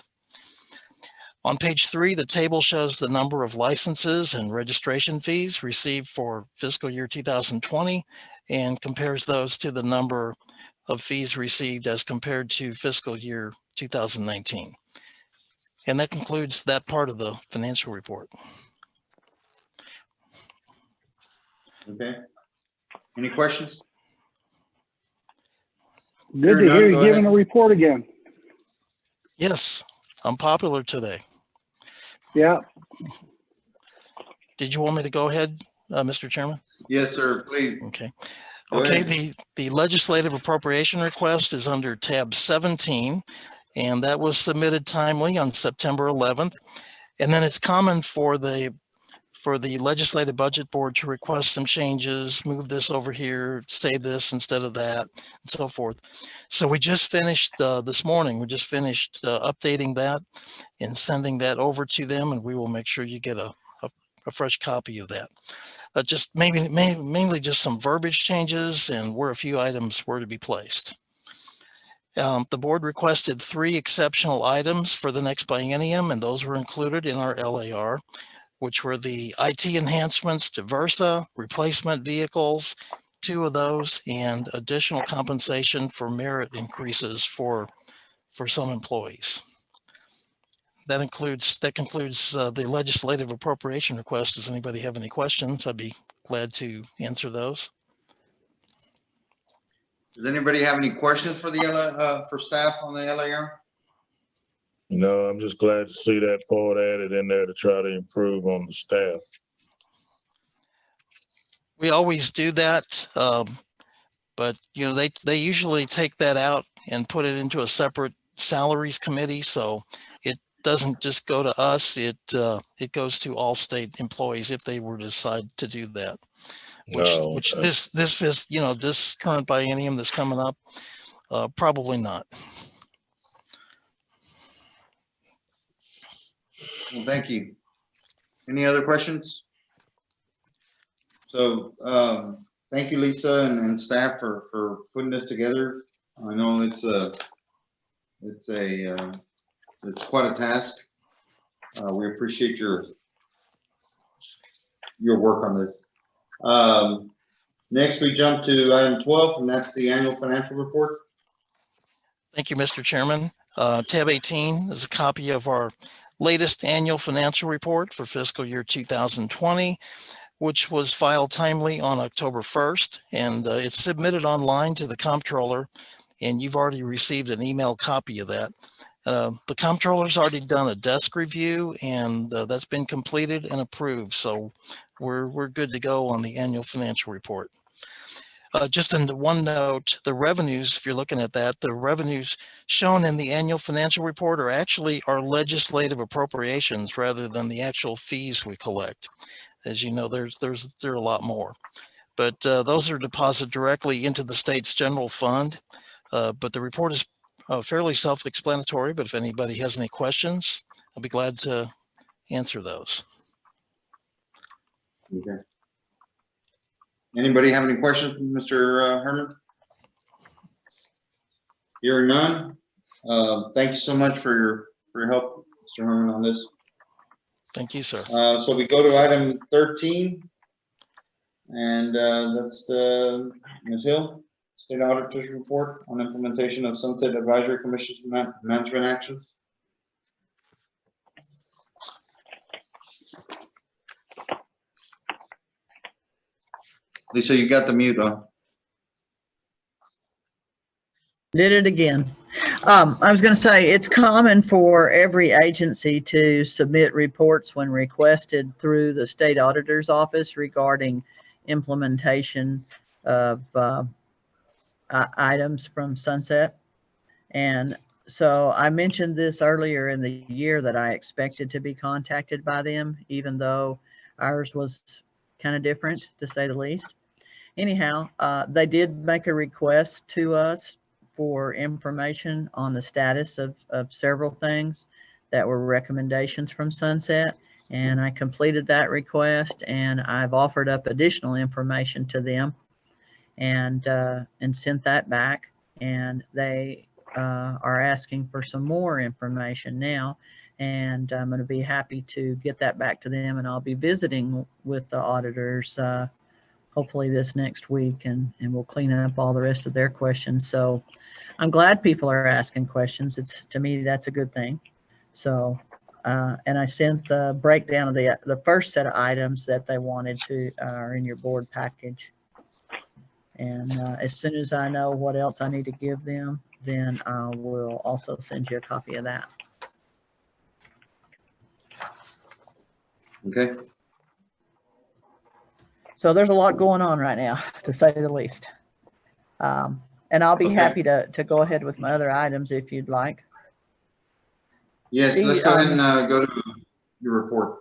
On page 3, the table shows the number of licenses and registration fees received for fiscal year 2020 and compares those to the number of fees received as compared to fiscal year 2019. And that concludes that part of the financial report. Okay. Any questions? Good to hear you giving a report again. Yes, I'm popular today. Yeah. Did you want me to go ahead, Mr. Chairman? Yes, sir, please. Okay. Go Okay, ahead. the legislative appropriation request is under tab 17, and that was submitted timely on September 11th. And then it's common for the legislative budget board to request some changes, move this over here, say this instead of that, and so forth. So we just finished this morning, we just finished updating that and sending that over to them, and we will make sure you get a fresh copy of that. Just mainly just some verbiage changes and where a few items were to be placed. The board requested 3 exceptional items for the next biennium, and those were included in our LAR, which were the IT enhancements to Versa, replacement vehicles, 2 of those, and additional compensation for merit increases for some employees. That concludes the legislative appropriation request. Does anybody have any questions? I'd be glad to answer those. Does anybody have any questions for the for staff on the LAR? No, I'm just glad to see that part added in there to try to improve on the staff. We always do that, but you know they usually take that out and put it into a separate salaries committee, so it doesn't just go to us. It goes to all state employees if they were to decide to do that. Which this current biennium that's coming up, probably not. Well, thank you. Any other questions? So thank you, Lisa and staff for putting this together. I know it's quite a task. We appreciate your work on this. Next, we jump to item 12, and that's the annual financial report. Thank you, Mr. Chairman. Tab 18 is a copy of our latest annual financial report for fiscal year 2020, which was filed timely on October 1st, and it's submitted online to the comptroller, and you've already received an email copy of that. The comptroller's already done a desk review, and that's been completed and approved, so we're good to go on the annual financial report. Just in one note, the revenues, if you're looking at that, the revenues shown in the annual financial report are actually our legislative appropriations rather than the actual fees we collect. As you know, there are a lot more, but those are deposited directly into the state's general fund. But the report is fairly self-explanatory, but if anybody has any questions, I'll be glad to answer those. Okay. Anybody have any questions, Mr. Herman? Hearing none. Thank you so much for your help, Mr. Herman, on this. Thank you, sir. So we go to item 13, and that's the Ms. Hill, State Auditor's Report on implementation of Sunset Advisory Commission's management actions. Lisa, you got the mute on. Did it again. I was going to say it's common for every agency to submit reports when requested through the state auditor's office regarding implementation of items from Sunset. And so I mentioned this earlier in the year that I expected to be contacted by them, even though ours was kind of different, to say the least. Anyhow, they did make a request to us for information on the status of several things that were recommendations from Sunset. And I completed that request, and I've offered up additional information to them and sent that back. And they are asking for some more information now. And I'm going to be happy to get that back to them. And I'll be visiting with the auditors hopefully this next week, and we'll clean up all the rest of their questions. So I'm glad people are asking questions. To me, that's a good thing. So, and I sent the breakdown of the first set of items that they wanted to are in your board package. And as soon as I know what else I need to give them, then I will also send you a copy of that. Okay. So there's a lot going on right now, to say the least. And I'll be happy to go ahead with my other items if you'd like. Yes, let's go ahead and go to your report.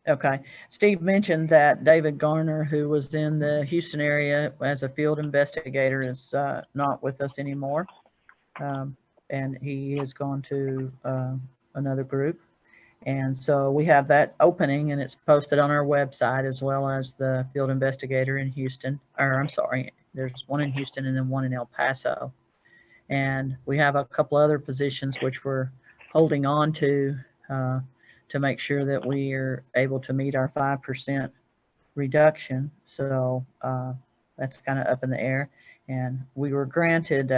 Okay. Steve mentioned that David Garner, who was in the Houston area as a field investigator, is not with us anymore. And he has gone to another group. And so we have that opening, and it's posted on our website, as well as the field investigator in Houston, or I'm sorry, there's one in Houston and then one in El Paso. And we have a couple other positions which we're holding on to make sure that we are able to meet our 5% reduction. So that's kind of up in the air. And we were granted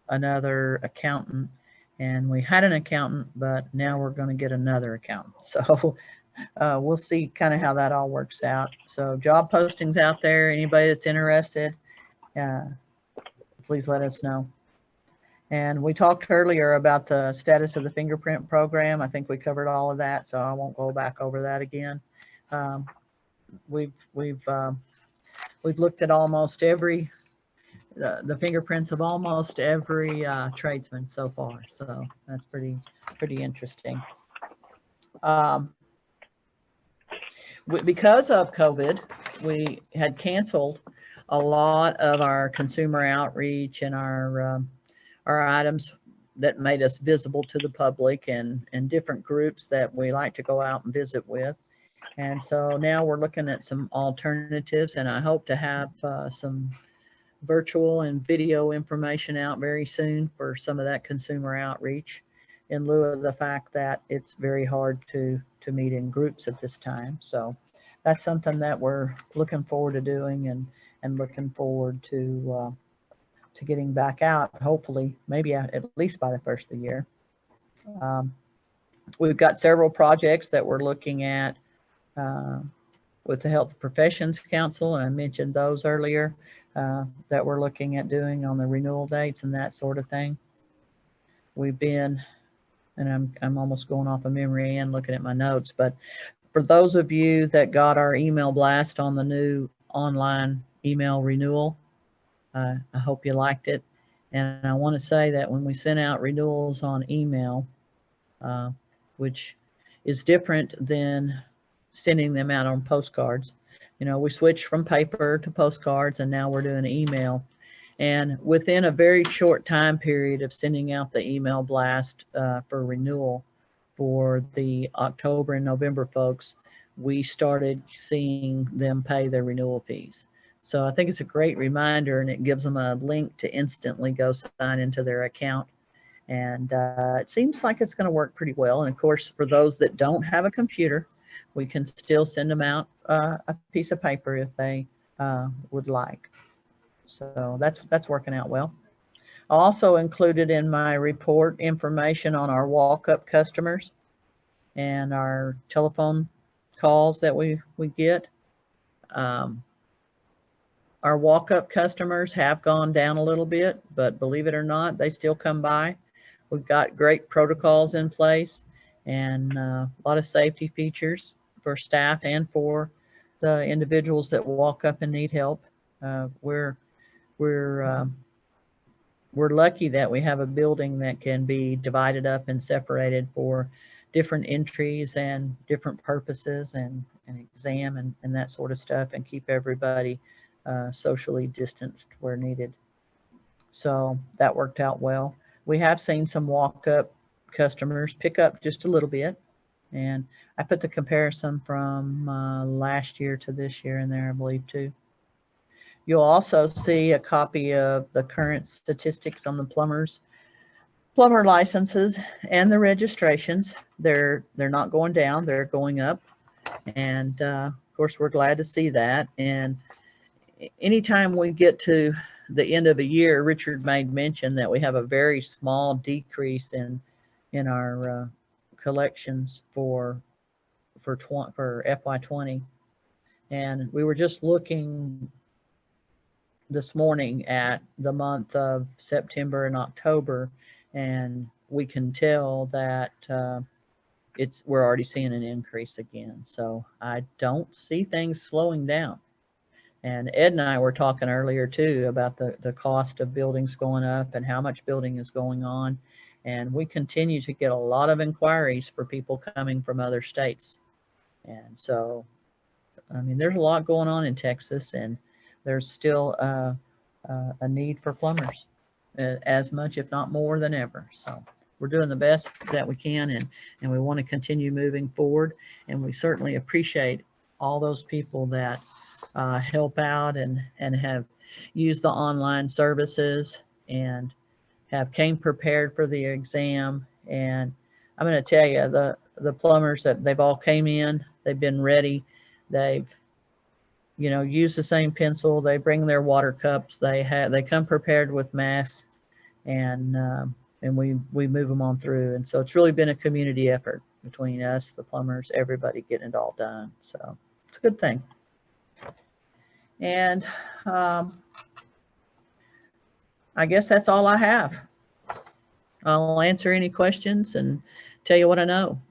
another accountant. And we had an accountant, but now we're going to get another accountant. So we'll see kind of how that all works out. So job postings out there, anybody that's interested, please let us know. And we talked earlier about the status of the fingerprint program. I think we covered all of that, so I won't go back over that again. We've looked at almost every the fingerprints of almost every tradesman so far. So that's pretty interesting. Because of COVID, we had canceled a lot of our consumer outreach and our items that made us visible to the public and different groups that we like to go out and visit with. And so now we're looking at some alternatives, and I hope to have some virtual and video information out very soon for some of that consumer outreach, in lieu of the fact that it's very hard to meet in groups at this time. So that's something that we're looking forward to doing and looking forward to getting back out, hopefully, maybe at least by the first of the year. We've got several projects that we're looking at with the Health Professions Council, and I mentioned those earlier, that we're looking at doing on the renewal dates and that sort of thing. We've been, and I'm almost going off of memory and looking at my notes, but for those of you that got our email blast on the new online email renewal, I hope you liked it. And I want to say that when we sent out renewals on email, which is different than sending them out on postcards. You know, we switched from paper to postcards, and now we're doing email. And within a very short time period of sending out the email blast for renewal for the October and November folks, we started seeing them pay their renewal fees. So I think it's a great reminder, and it gives them a link to instantly go sign into their account. And it seems like it's going to work pretty well. And of course, for those that don't have a computer, we can still send them out a piece of paper if they would like. So that's working out well. I also included in my report information on our walk-up customers and our telephone calls that we get. our walk-up customers have gone down a little bit, but believe it or not, they still come by. We've got great protocols in place and a lot of safety features for staff and for the individuals that walk up and need help. We're lucky that we have a building that can be divided up and separated for different entries and different purposes and exam and that sort of stuff, and keep everybody socially distanced where needed. So that worked out well. We have seen some walk-up customers pick up just a little bit, and I put the comparison from last year to this year in there, I believe, too. You'll also see a copy of the current statistics on the plumber licenses and the registrations. They're not going down, they're going up. And of course, we're glad to see that. And anytime we get to the end of a year, Richard made mention that we have a very small decrease in our collections for FY20. And we were just looking this morning at the month of September and October, and we can tell that we're already seeing an increase again. So I don't see things slowing down. And Ed and I were talking earlier too about the cost of buildings going up and how much building is going on. And we continue to get a lot of inquiries for people coming from other states. And so, I mean, there's a lot going on in Texas, and there's still a need for plumbers as much, if not more than ever. So we're doing the best that we can, and we want to continue moving forward. And we certainly appreciate all those people that help out and have used the online services and have came prepared for the exam. And I'm going to tell you, the plumbers that they've all came in, they've been ready. They've use the same pencil. They bring their water cups. They come prepared with masks, and we move them on through. And so it's really been a community effort between us, the plumbers, everybody getting it all done. So it's a good thing. And I guess that's all I have. I'll answer any questions and tell you what I know.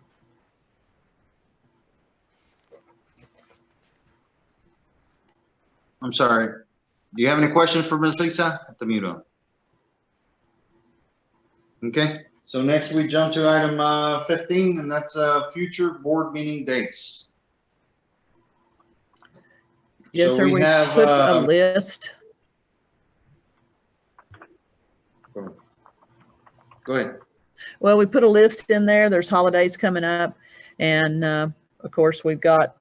I'm sorry. Do you have any questions for Ms. Lisa? At the mute on. Okay, so next we jump to item 15, and that's future board meeting dates. Yes, so sir. We have, put a list. Go ahead. Well, we put a list in there. There's holidays coming up, and of course, we've got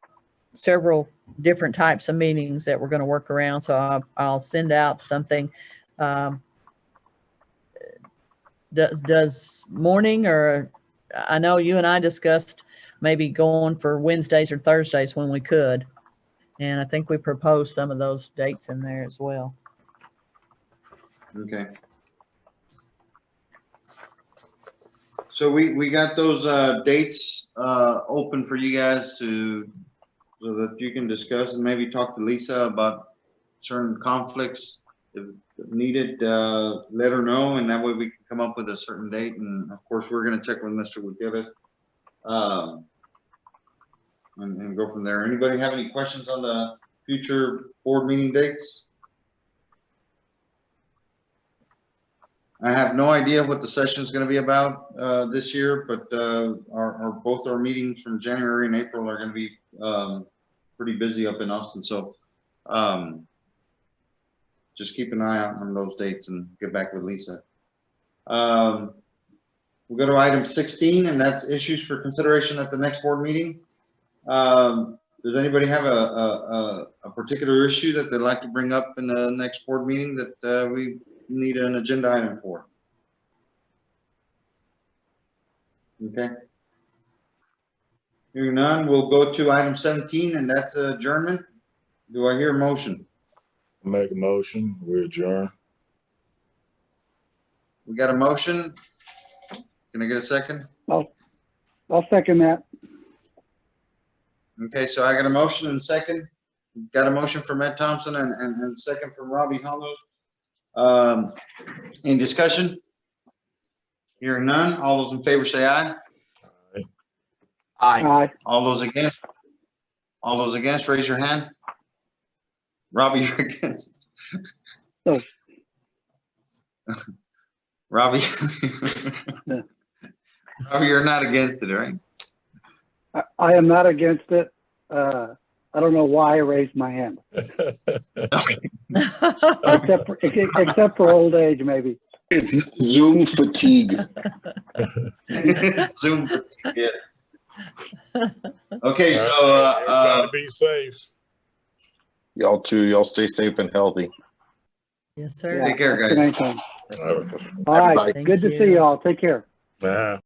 several different types of meetings that we're going to work around. So I'll send out something. Does morning, or I know you and I discussed maybe going for Wednesdays or Thursdays when we could. And I think we proposed some of those dates in there as well. Okay. So we got those dates open for you guys so that you can discuss and maybe talk to Lisa about certain conflicts. If needed, let her know, and that way we can come up with a certain date. And of course, we're going to check with Mr. Gutierrez and go from there. Anybody have any questions on the future board meeting dates? I have no idea what the session is going to be about this year, but both our meetings from January and April are going to be pretty busy up in Austin. So just keep an eye out on those dates and get back with Lisa. We'll go to item 16, and that's issues for consideration at the next board meeting. Does anybody have a particular issue that they'd like to bring up in the next board meeting that we need an agenda item for? Okay. Hearing none, we'll go to item 17, and that's adjournment. Do I hear a motion? Make a motion, we adjourn. We got a motion. Can I get a second? I'll second that. Okay, so I got a motion and a second. got a motion from Ed Thompson and second from Robbie Hollows. Any discussion? Hearing none. All those in favor say aye. Aye. All those against? All those against, raise your hand. Robbie, you're against. No. Robbie. Robbie, you're not against it, right? I am not against it. I don't know why I raised my hand. except for old age, maybe. It's Zoom fatigue. Zoom fatigue, yeah. Okay, so Try to be safe. Y'all too. Y'all stay safe and healthy. Yes, sir. take care, guys. All right. Everybody. Good to see y'all. Take care.